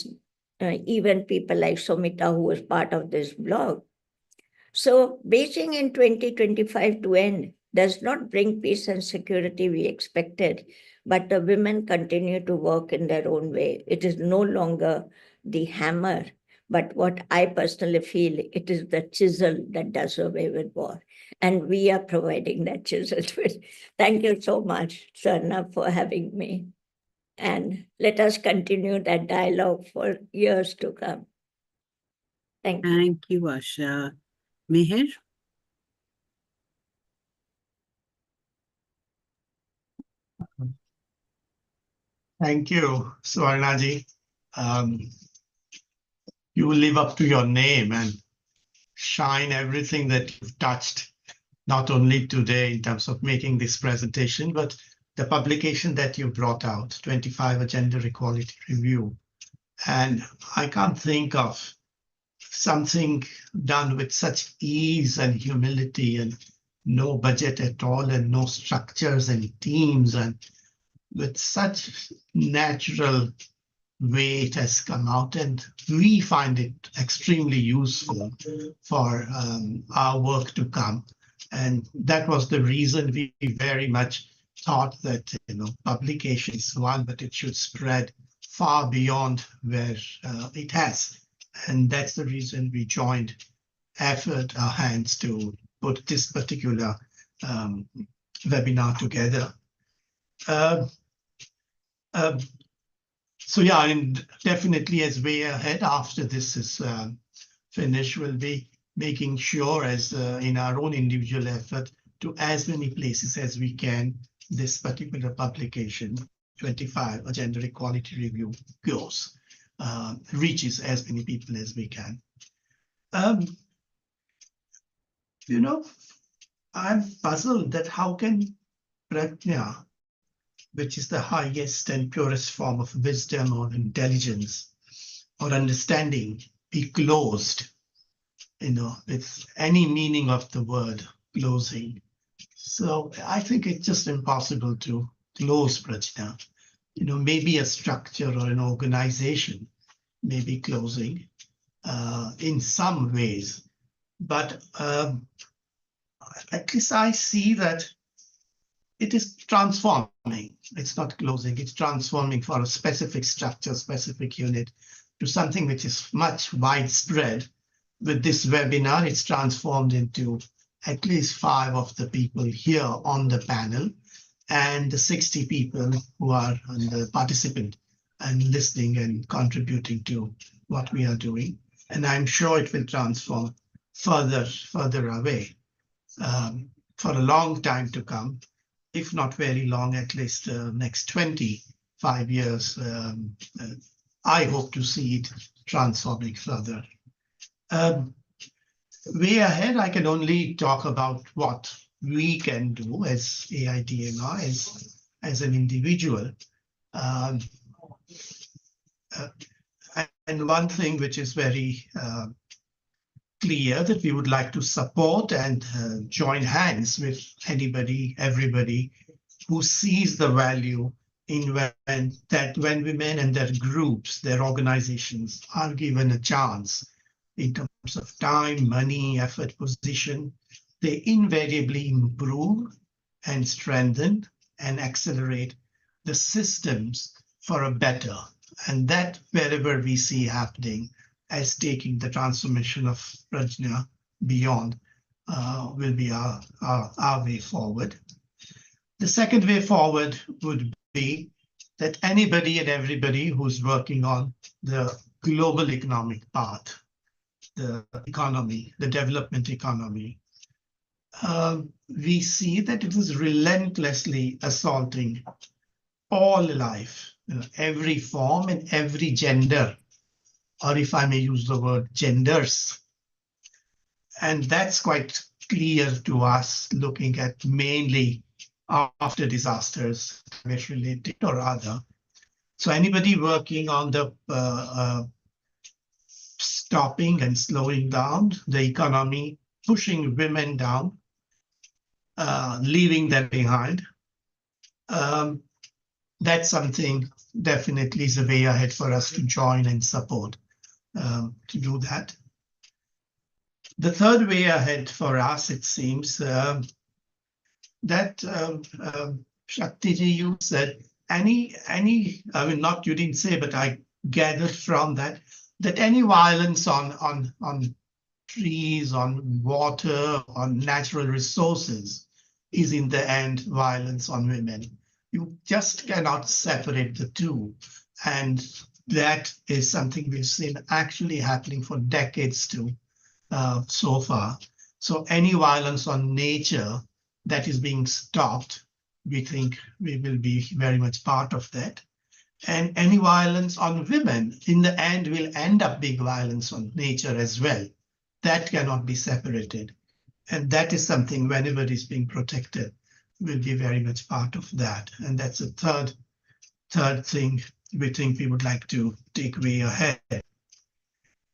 even people like Somita, who was part of this blog. So Beijing in 2025 to end does not bring peace and security we expected, but the women continue to work in their own way. It is no longer the hammer, but what I personally feel, it is the chisel that does away with war. And we are providing that chisel. Thank you so much, Sarna, for having me. And let us continue that dialogue for years to come. Thank you. Thank you, Asha. Mihir? Thank you, Swarnaji. You will live up to your name and shine everything that you've touched, not only today in terms of making this presentation, but the publication that you brought out, 25, a Gender Equality Review. And I can't think of something done with such ease and humility and no budget at all and no structures and teams, and with such natural way it has come out, and we find it extremely useful for our work to come. And that was the reason we very much thought that publication is one, but it should spread far beyond where it has. And that's the reason we joined our hands to put this particular webinar together. So yeah, and definitely as way ahead after this is finished, we'll be making sure as in our own individual effort to as many places as we can, this particular publication, 25, a Gender Equality Review, goes, reaches as many people as we can. I'm puzzled that how can Prajna, which is the highest and purest form of wisdom or intelligence or understanding, be closed, with any meaning of the word closing. So I think it's just impossible to close Prajna. Maybe a structure or an organization may be closing in some ways, but at least I see that it is transforming. It's not closing, it's transforming for a specific structure, specific unit to something which is much widespread. With this webinar, it's transformed into at least 5 of the people here on the panel and the 60 people who are on the participant and listening and contributing to what we are doing. And I'm sure it will transform further away for a long time to come. If not very long, at least next 25 years, I hope to see it transforming further. Way ahead, I can only talk about what we can do as AIDMI, as an individual. And one thing which is very clear that we would like to support and join hands with everybody who sees the value in when women and their groups, their organizations are given a chance in terms of time, money, effort, position, they invariably improve and strengthen and accelerate the systems for a better. And that wherever we see happening as taking the transformation of Prajna beyond will be our way forward. The second way forward would be that anybody and everybody who's working on the global economic path, the economy, the development economy, we see that it is relentlessly assaulting all life, every form and every gender, or if I may use the word genders. And that's quite clear to us looking at mainly after disasters, climate related or other. So anybody working on the stopping and slowing down the economy, pushing women down, leaving them behind, that's something definitely is a way ahead for us to join and support to do that. The third way ahead for us, it seems, that Shaktiji, you said I mean, not you didn't say, but I gathered from that any violence on trees, on water, on natural resources is in the end violence on women. You just cannot separate the two. And that is something we've seen actually happening for decades too, so far. So any violence on nature that is being stopped, we think we will be very much part of that. And any violence on women in the end will end up being violence on nature as well. That cannot be separated. And that is something, whenever it's being protected, will be very much part of that. And that's a third thing we think we would like to take way ahead.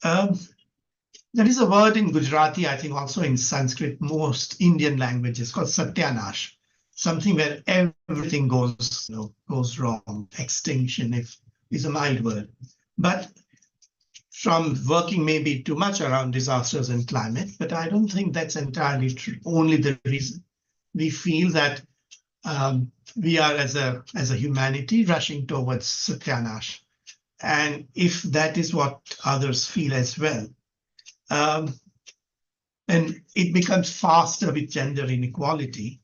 There is a word in Gujarati, I think also in Sanskrit, most Indian languages, called satyanash, something where everything goes wrong. Extinction is a mild word. But from working maybe too much around disasters and climate, but I don't think that's entirely true. Only the reason we feel that we are as a humanity rushing towards satyanash. And if that is what others feel as well, and it becomes faster with gender inequality.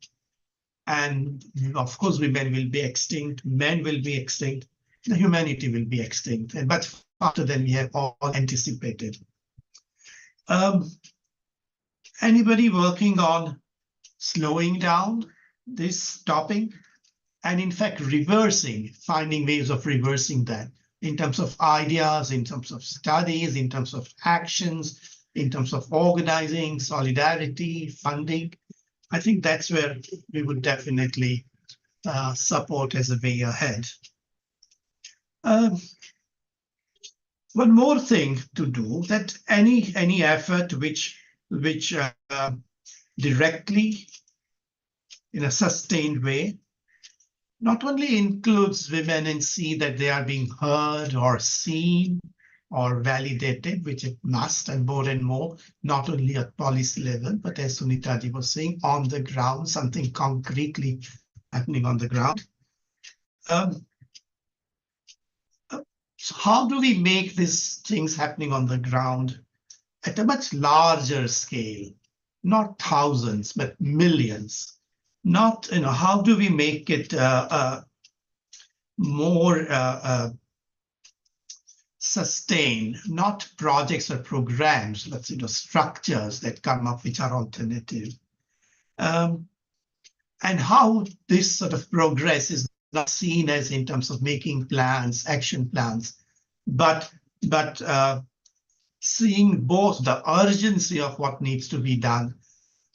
And of course, women will be extinct, men will be extinct, the humanity will be extinct, and much faster than we have all anticipated. Anybody working on slowing down this, stopping, and in fact reversing, finding ways of reversing that in terms of ideas, in terms of studies, in terms of actions, in terms of organizing, solidarity, funding? I think that's where we would definitely support as a way ahead. One more thing to do, that any effort which directly, in a sustained way, not only includes women and see that they are being heard or seen or validated, which it must, and more, not only at policy level, but as Sunitaji was saying, on the ground, something concretely happening on the ground. So how do we make these things happening on the ground at a much larger scale? Not thousands, but millions. Not, how do we make it more sustained, not projects or programs, but structures that come up which are alternative. And how this sort of progress is not seen as in terms of making plans, action plans, but seeing both the urgency of what needs to be done,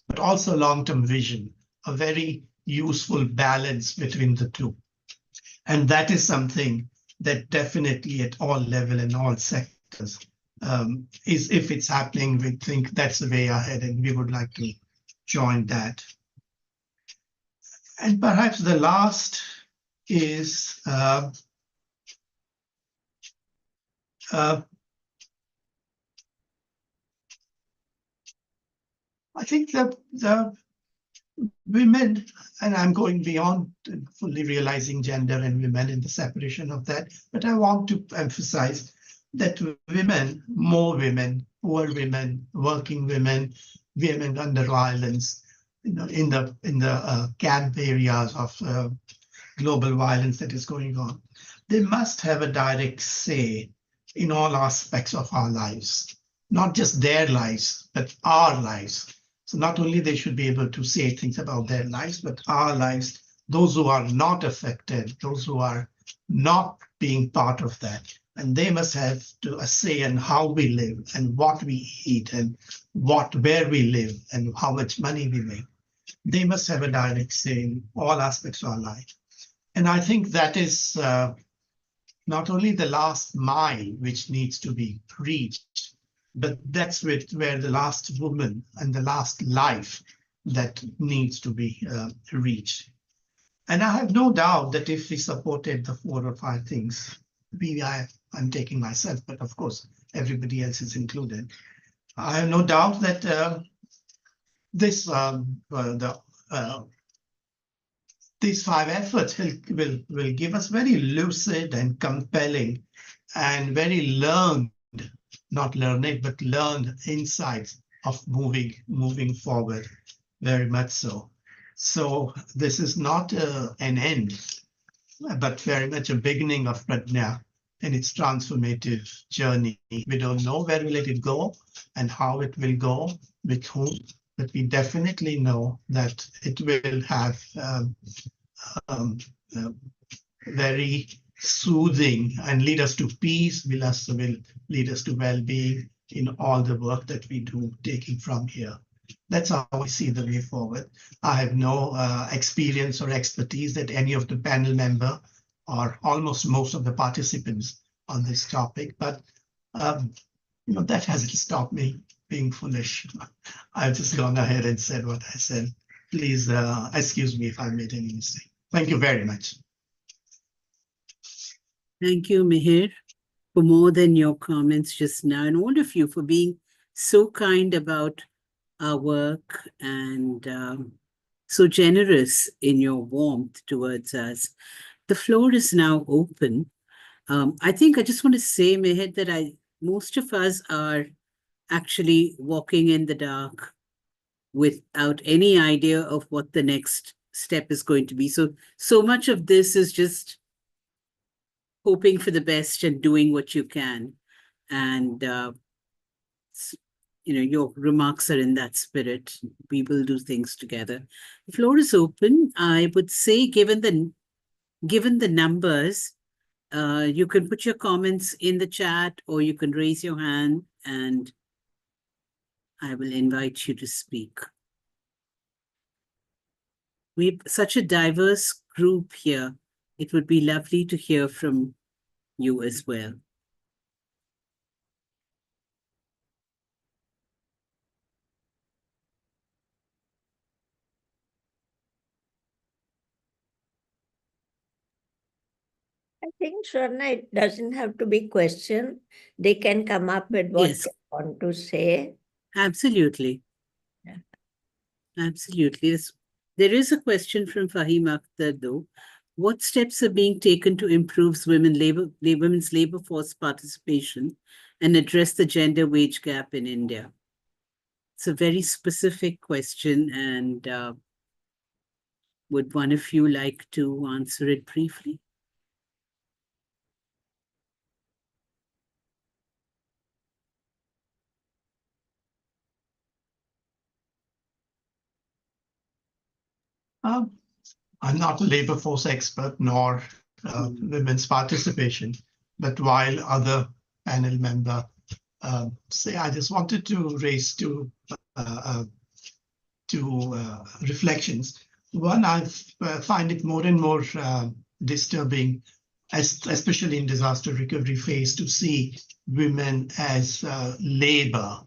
but also long-term vision, a very useful balance between the two. And that is something that definitely at all level and all sectors is, if it's happening, we think that's the way ahead, and we would like to join that. And perhaps the last is I think the women, and I'm going beyond fully realizing gender and women and the separation of that, but I want to emphasize that women, more women, poor women, working women, women under violence, in the camp areas of global violence that is going on, they must have a direct say in all aspects of our lives, not just their lives, but our lives. So not only they should be able to say things about their lives, but our lives, those who are not affected, those who are not being part of that. And they must have a say in how we live and what we eat and where we live and how much money we make. They must have a direct say in all aspects of our life. And I think that is not only the last mile which needs to be reached, but that's where the last woman and the last life that needs to be reached. And I have no doubt that if we supported the 4 or 5 things, I'm taking myself, but of course, everybody else is included. I have no doubt that these 5 efforts will give us very lucid and compelling and very learned, not learned, but learned insights of moving forward, very much so. So this is not an end, but very much a beginning of Prajnya in its transformative journey. We don't know where will it go and how it will go, with whom, but we definitely know that it will have very soothing and lead us to peace, will lead us to well-being in all the work that we do, taking from here. That's how I see the way forward. I have no experience or expertise that any of the panel member or almost most of the participants on this topic, but that hasn't stopped me being foolish. I've just gone ahead and said what I said. Please excuse me if I made any mistake. Thank you very much. Thank you, Mihir, for more than your comments just now, and all of you for being so kind about our work and so generous in your warmth towards us. The floor is now open. I think I just want to say, Mihir, that most of us are actually walking in the dark without any idea of what the next step is going to be. So much of this is just hoping for the best and doing what you can. And, your remarks are in that spirit. We will do things together. The floor is open. I would say, given the numbers, you can put your comments in the chat or you can raise your hand and I will invite you to speak. We have such a diverse group here. It would be lovely to hear from you as well. I think, Swarna, it doesn't have to be questioned. They can come up with what Yes. they want to say. Absolutely. Yeah. Absolutely. Yes. There is a question from Fahim Akhtar, though. What steps are being taken to improve women's labor force participation and address the gender wage gap in India? It's a very specific question, and would one of you like to answer it briefly? I'm not a labor force expert nor women's participation, but while other panel member say, I just wanted to raise two reflections. One, I find it more and more disturbing, especially in disaster recovery phase, to see women as labor.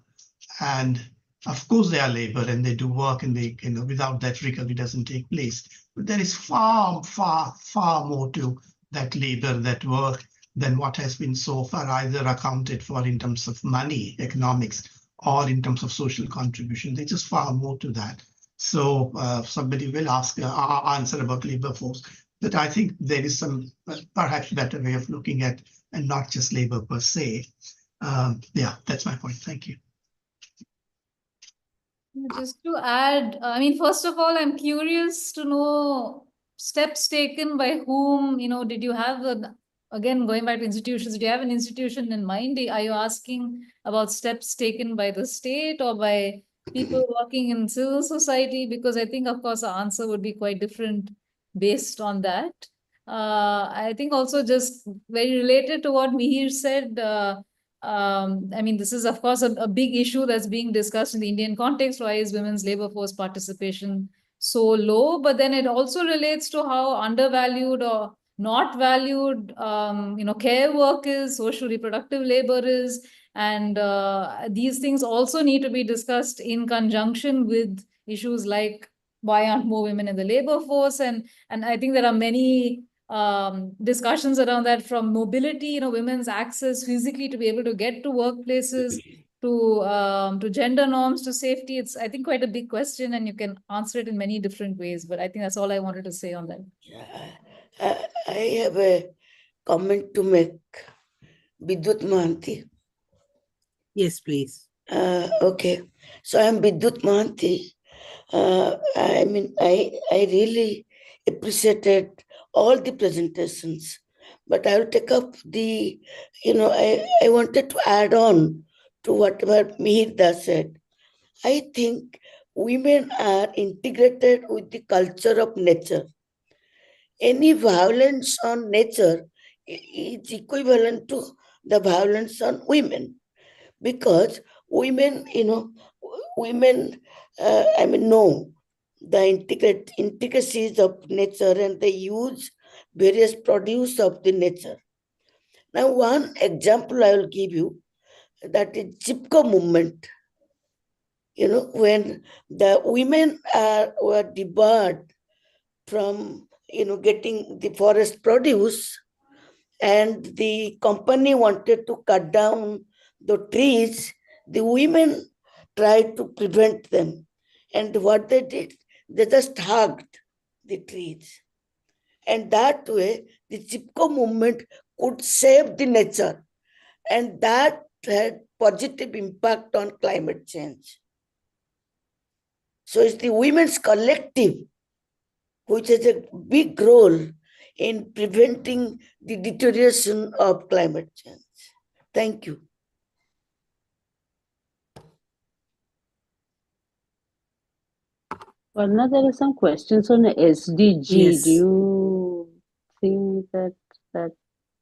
And of course they are labor and they do work, and they, without that recovery doesn't take place. But there is far, far, far more to that labor, that work, than what has been so far either accounted for in terms of money, economics, or in terms of social contribution. There's just far more to that. So somebody will ask answer about labor force, but I think there is some perhaps better way of looking at, and not just labor per se. Yeah, that's my point. Thank you. Just to add, I mean, first of all, I'm curious to know steps taken by whom. Did you have again, going back to institutions, do you have an institution in mind? Are you asking about steps taken by the state or by people working in civil society? Because I think, of course, the answer would be quite different based on that. I think also just very related to what Mihir said, I mean, this is, of course, a big issue that's being discussed in the Indian context. Why is women's labor force participation so low? But then it also relates to how undervalued or not valued, care work is, social reproductive labor is, and these things also need to be discussed in conjunction with issues like why aren't more women in the labor force, and I think there are many discussions around that, from mobility, women's access physically to be able to get to workplaces, to gender norms, to safety. It's, I think, quite a big question, and you can answer it in many different ways. But I think that's all I wanted to say on that. Yeah, I have a comment to make. Bidut Mahanti. Yes, please. Okay, so I'm Bidut Mahanti. I really appreciated all the presentations, but I will take up the, I wanted to add on to whatever Mihir said. I think women are integrated with the culture of nature. Any violence on nature is equivalent to the violence on women, because women, know the intricacies of nature, and they use various produce of the nature. Now, one example I will give you, that is Chipko movement. When the women were debarred from getting the forest produce, and the company wanted to cut down the trees, the women tried to prevent them. And what they did, they just hugged the trees. And that way, the Chipko movement could save the nature. And that had positive impact on climate change. So it's the women's collective which has a big role in preventing the deterioration of climate change. Thank you. Varna, there are some questions on SDG. Yes. Do you think that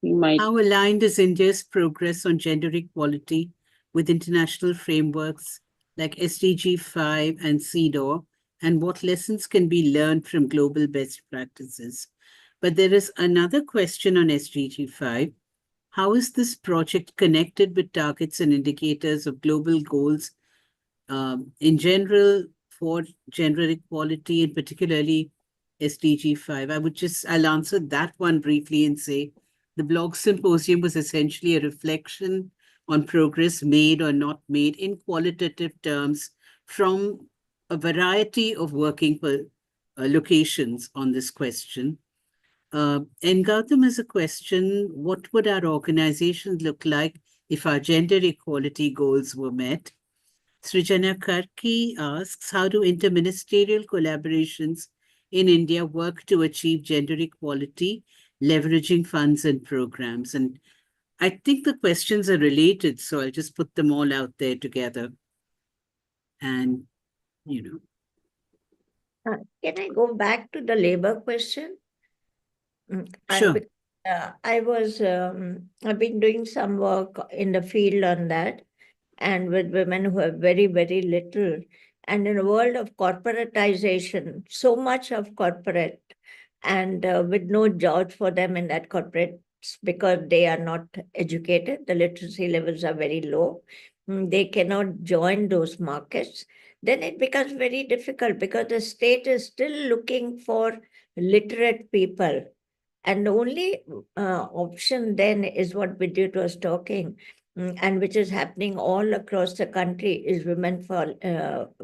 we might... How aligned is India's progress on gender equality with international frameworks like SDG 5 and CEDAW, and what lessons can be learned from global best practices? But there is another question on SDG 5. How is this project connected with targets and indicators of global goals in general for gender equality, and particularly SDG 5? I'll answer that one briefly and say the blog symposium was essentially a reflection on progress made or not made in qualitative terms from a variety of working locations on this question. And Gautam, is a question, what would our organization look like if our gender equality goals were met? Srijana Karki asks, how do interministerial collaborations in India work to achieve gender equality, leveraging funds and programs? And I think the questions are related, so I'll just put them all out there together. And, Can I go back to the labor question? Sure. I've been doing some work in the field on that, and with women who have very, very little. And in a world of corporatization, so much of corporate, and with no jobs for them in that corporate, because they are not educated, the literacy levels are very low, they cannot join those markets, then it becomes very difficult, because the state is still looking for literate people. And the only option then is what Vidyut was talking, and which is happening all across the country, is women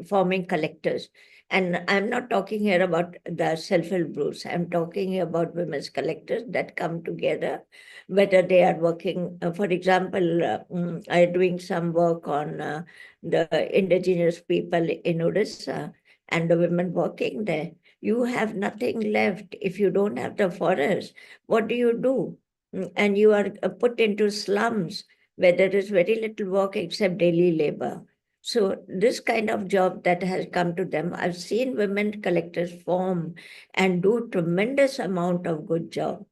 forming collectors. And I'm not talking here about the self-help groups. I'm talking about women's collectors that come together, whether they are working, for example, I'm doing some work on the indigenous people in Odisha, and the women working there. You have nothing left if you don't have the forest. What do you do? And you are put into slums where there is very little work except daily labor. So this kind of job that has come to them, I've seen women collectors form and do tremendous amount of good job.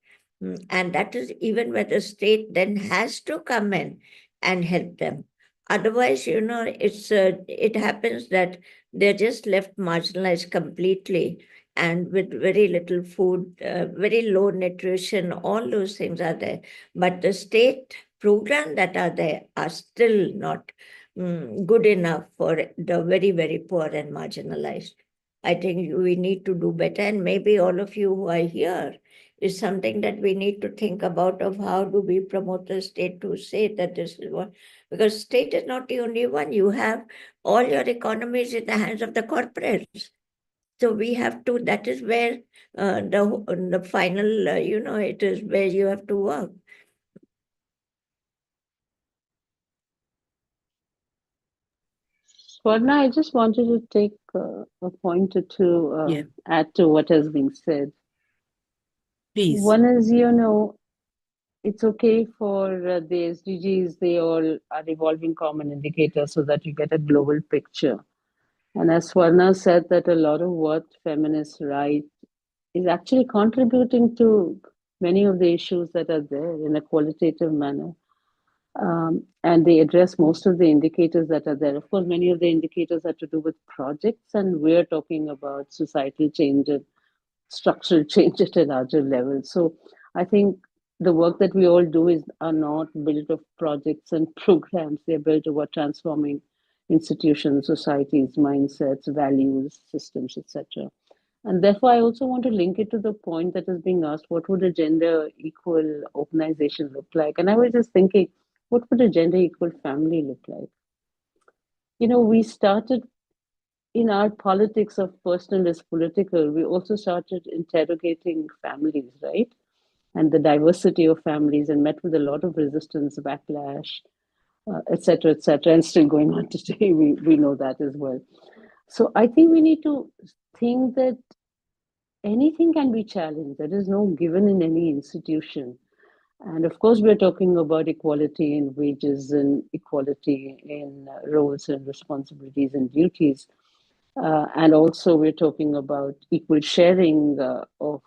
And that is even where the state then has to come in and help them. Otherwise, it happens that they're just left marginalized completely. and with very little food, very low nutrition, all those things are there. But the state programs that are there are still not good enough for the very, very poor and marginalized. I think we need to do better, and maybe all of you who are here is something that we need to think about of how do we promote the state to say that this is what, because state is not the only one. You have all your economies in the hands of the corporates. So we have to, that is where the final, it is where you have to work. Swarna, I just wanted to take a point or two, add to what has been said. Please. One is, it's okay for the SDGs, they all are evolving common indicators so that you get a global picture. And as Swarna said, that a lot of what feminists write is actually contributing to many of the issues that are there in a qualitative manner. And they address most of the indicators that are there. Of course, many of the indicators are to do with projects, and we're talking about societal change and structural change at a larger level. So I think the work that we all do are not built of projects and programs. They're built about transforming institutions, societies, mindsets, values, systems, etc. And therefore, I also want to link it to the point that is being asked, what would a gender equal organization look like? And I was just thinking, what would a gender equal family look like? We started in our politics of personal is political, we also started interrogating families, right? And the diversity of families, and met with a lot of resistance, backlash, etc., and still going on today. We know that as well. So I think we need to think that anything can be challenged. There is no given in any institution. And of course, we're talking about equality in wages and equality in roles and responsibilities and duties. And also, we're talking about equal sharing of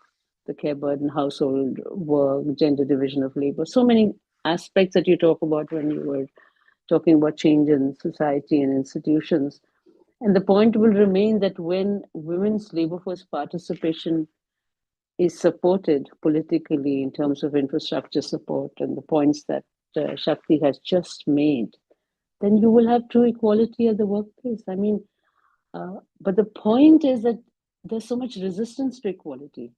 the care burden, household work, gender division of labor. So many aspects that you talk about when you were talking about change in society and institutions. And the point will remain that when women's labor force participation is supported politically in terms of infrastructure support and the points that Shakti has just made, then you will have true equality at the workplace. I mean, but the point is that there's so much resistance to equality,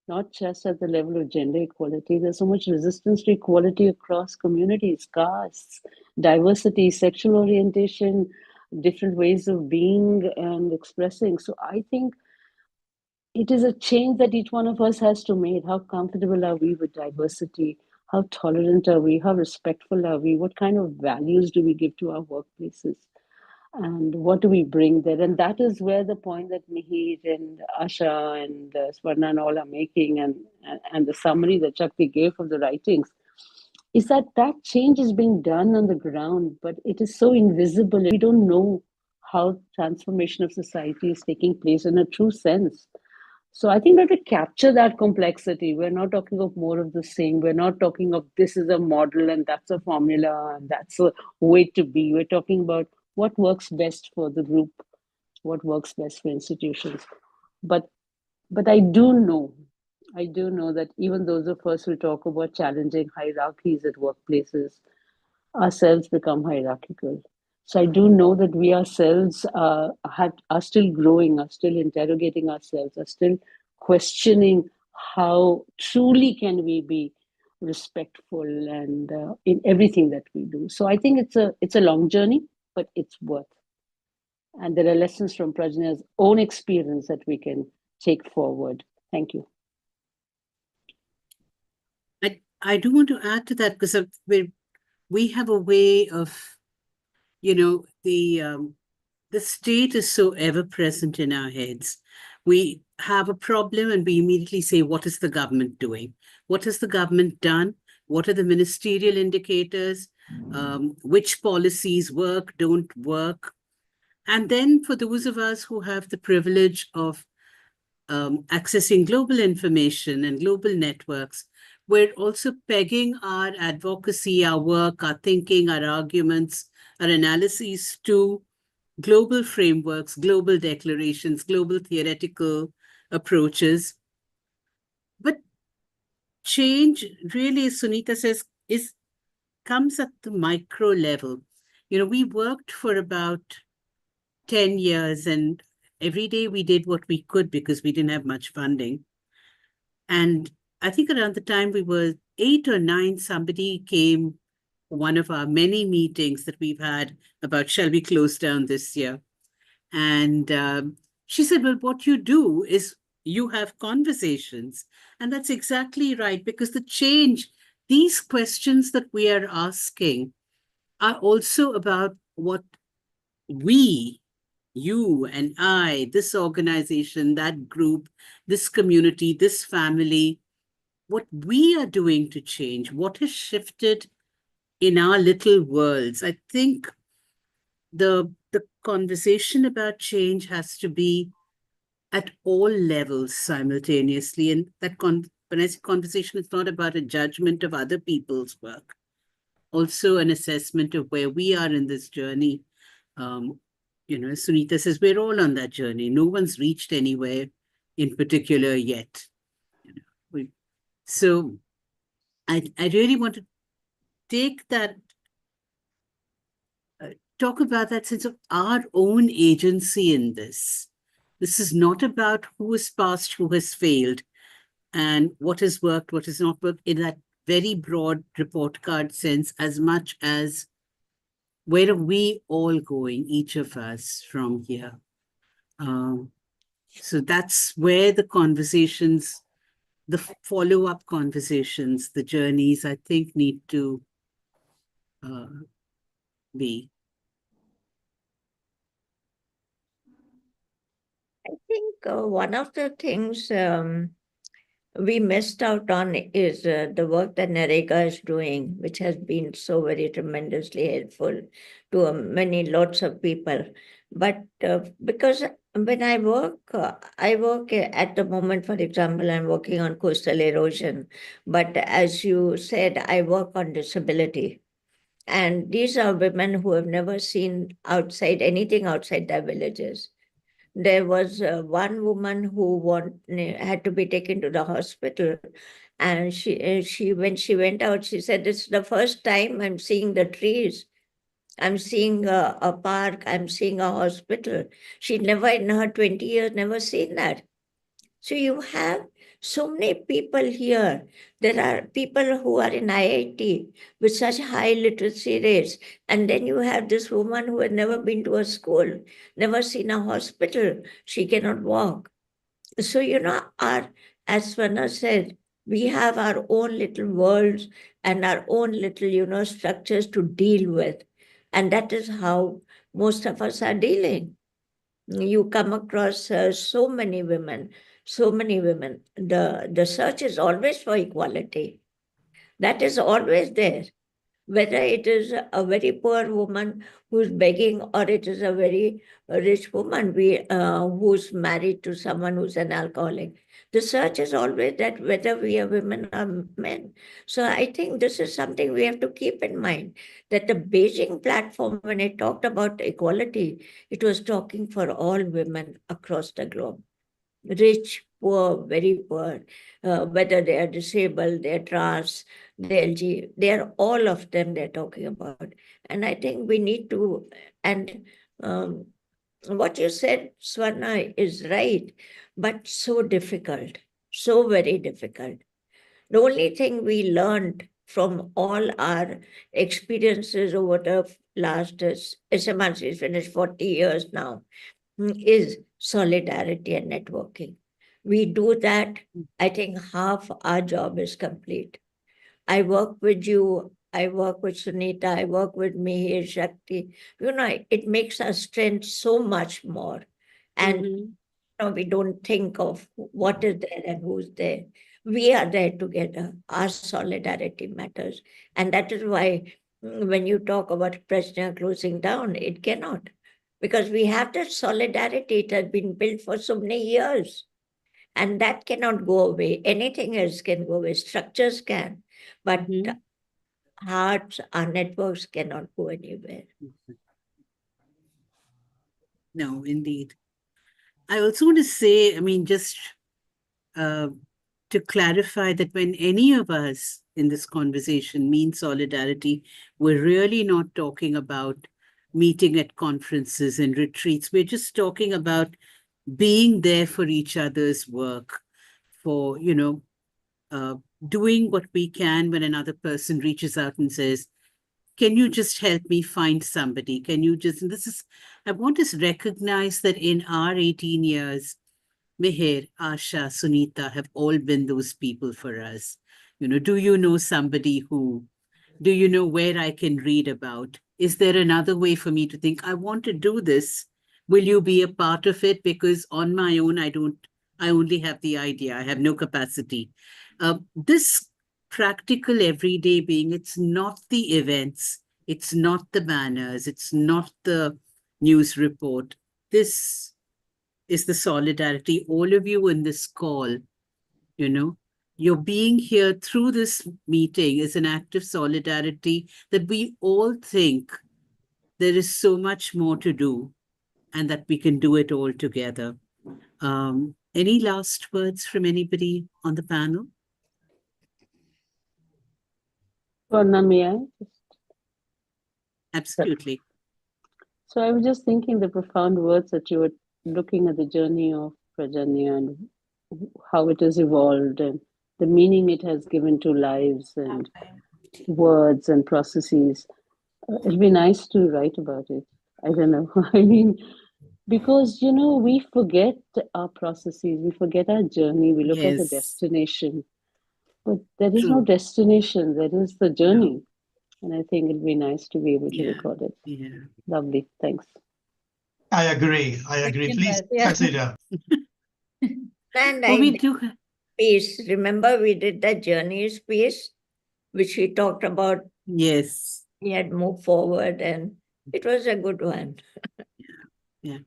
not just at the level of gender equality. There's so much resistance to equality across communities, castes, diversity, sexual orientation, different ways of being and expressing. So I think it is a change that each one of us has to make. How comfortable are we with diversity? How tolerant are we? How respectful are we? What kind of values do we give to our workplaces? And what do we bring there? And that is where the point that Mihir and Asha and Swarna and all are making, and the summary that Shakti gave of the writings, is that change is being done on the ground, but it is so invisible. We don't know how transformation of society is taking place in a true sense. So I think we have to capture that complexity. We're not talking of more of the same. We're not talking of this is a model and that's a formula and that's a way to be. We're talking about what works best for the group, what works best for institutions. But I do know that even those of us who talk about challenging hierarchies at workplaces ourselves become hierarchical. So I do know that we ourselves are still growing, are still interrogating ourselves, are still questioning how truly can we be respectful and in everything that we do. So I think it's a long journey, but it's worth. And there are lessons from Prajna's own experience that we can take forward. Thank you. I do want to add to that because we have a way of, the state is so ever present in our heads. We have a problem and we immediately say, what is the government doing? What has the government done? What are the ministerial indicators? Which policies work, don't work? And then for those of us who have the privilege of accessing global information and global networks, we're also pegging our advocacy, our work, our thinking, our arguments, our analyses to global frameworks, global declarations, global theoretical approaches. But change really, as Sunita says, comes at the micro level. We worked for about 10 years, and every day we did what we could because we didn't have much funding. And I think around the time we were 8 or 9, somebody came for one of our many meetings that we've had about, shall we close down this year? And she said, well, what you do is you have conversations. And that's exactly right, because the change, these questions that we are asking are also about what we, you and I, this organization, that group, this community, this family, what we are doing to change, what has shifted in our little worlds. I think the conversation about change has to be at all levels simultaneously. And that when I say conversation, it's not about a judgment of other people's work, also an assessment of where we are in this journey. Sunita says we're all on that journey. No one's reached anywhere in particular yet. So I really want to take that, talk about that sense of our own agency in this. This is not about who has passed, who has failed, and what has worked, what has not worked in that very broad report card sense, as much as where are we all going, each of us, from here. So that's where the conversations, the follow-up conversations, the journeys, I think, need to be. I think one of the things we missed out on is the work that Narega is doing, which has been so very tremendously helpful to lots of people. But because when I work at the moment, for example, I'm working on coastal erosion. But as you said, I work on disability. And these are women who have never seen anything outside their villages. There was one woman who had to be taken to the hospital, and she when she went out, she said, "This is the first time I'm seeing the trees. I'm seeing a park. I'm seeing a hospital." She never in her 20 years never seen that. So you have so many people here. There are people who are in IIT with such high literacy rates. And then you have this woman who has never been to a school, never seen a hospital. She cannot walk. So, as Swarna said, we have our own little worlds and our own little, structures to deal with. And that is how most of us are dealing. You come across so many women. The search is always for equality. That is always there. Whether it is a very poor woman who's begging or it is a very rich woman who's married to someone who's an alcoholic. The search is always that whether we are women or men. So I think this is something we have to keep in mind, that the Beijing platform, when it talked about equality, it was talking for all women across the globe. Rich, poor, very poor, whether they are disabled, they are trans, they LG, they are all of them they're talking about. And I think we need to, and what you said, Swarna, is right, but so difficult, so very difficult. The only thing we learned from all our experiences over the last, SMRC is finished 40 years now, is solidarity and networking. We do that, I think half our job is complete. I work with you, I work with Sunita, I work with Mihir, Shakti. It makes our strength so much more. And we don't think of what is there and who's there. We are there together. Our solidarity matters. And that is why when you talk about Prajna closing down, it cannot. Because we have that solidarity. It has been built for so many years. And that cannot go away. Anything else can go away. Structures can. But hearts, our networks cannot go anywhere. No, indeed. I also want to say, just to clarify that when any of us in this conversation mean solidarity, we're really not talking about meeting at conferences and retreats. We're just talking about being there for each other's work, for, doing what we can when another person reaches out and says, can you just help me find somebody? Can you just, and I want to recognize that in our 18 years, Mihir, Asha, Sunita have all been those people for us. Do you know somebody who, do you know where I can read about? Is there another way for me to think, I want to do this? Will you be a part of it? Because on my own, I only have the idea. I have no capacity. This practical everyday being, it's not the events, it's not the banners, it's not the news report. This is the solidarity. All of you in this call, your being here through this meeting is an act of solidarity that we all think there is so much more to do and that we can do it all together. Any last words from anybody on the panel? Swarna, may I? Absolutely. So I was just thinking the profound words that you were looking at the journey of Prajanya and how it has evolved and the meaning it has given to lives and words and processes. It'd be nice to write about it. I don't know. I mean, because, we forget our processes, we forget our journey, we look at the destination, but there is no destination, there is the journey. And I think it'd be nice to be able to record it. Yeah. Lovely. Thanks. I agree. Please consider. And we do. Piece. Remember, we did that journeys piece, which we talked about. Yes. We had moved forward, and it was a good one. Yeah.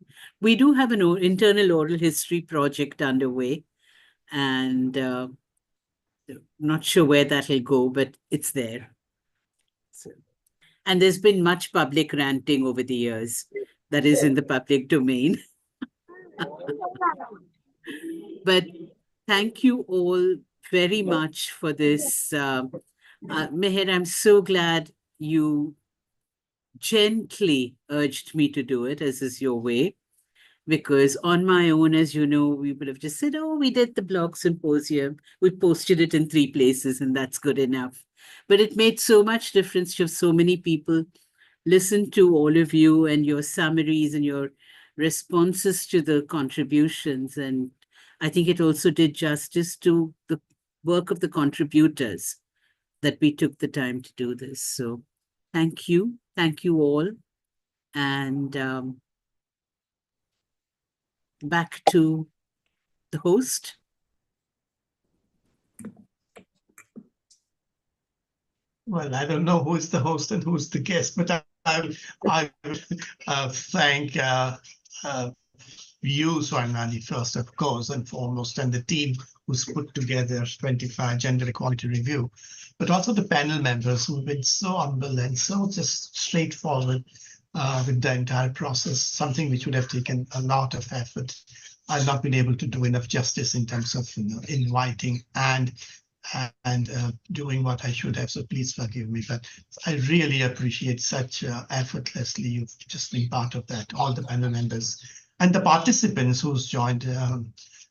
We do have an internal oral history project underway, and not sure where that'll go, but it's there. So, and there's been much public ranting over the years that is in the public domain. But thank you all very much for this. Meher, I'm so glad you gently urged me to do it, as is your way, because on my own, as you know, we would have just said, oh, we did the blog symposium, we posted it in 3 places, and that's good enough. But it made so much difference to have so many people listen to all of you and your summaries and your responses to the contributions. And I think it also did justice to the work of the contributors that we took the time to do this. So thank you. Thank you all. And back to the host. Well, I don't know who is the host and who's the guest, but I thank you, Swarnani, first, of course, and foremost, and the team who's put together 25 Gender Equality Review, but also the panel members who've been so humble and so just straightforward with the entire process, something which would have taken a lot of effort. I've not been able to do enough justice in terms of inviting and doing what I should have, so please forgive me. But I really appreciate such effortlessly you've just been part of that, all the panel members and the participants who's joined.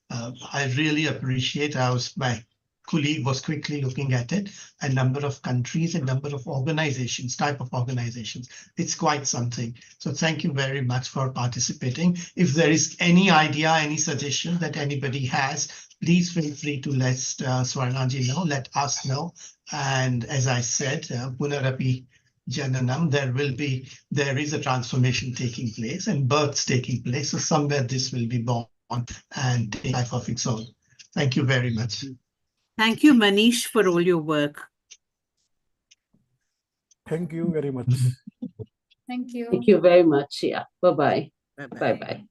I really appreciate how my colleague was quickly looking at it, a number of countries, a number of organizations, type of organizations. It's quite something. So thank you very much for participating. If there is any idea, any suggestion that anybody has, please feel free to let Swarnaji know, let us know. And as I said, Punarapi Jananam, there is a transformation taking place and births taking place. So somewhere this will be born and take life of its own. Thank you very much. Thank you, Manish, for all your work. Thank you very much. Thank you. Thank you very much. Yeah. Bye-bye. Bye-bye. Bye-bye.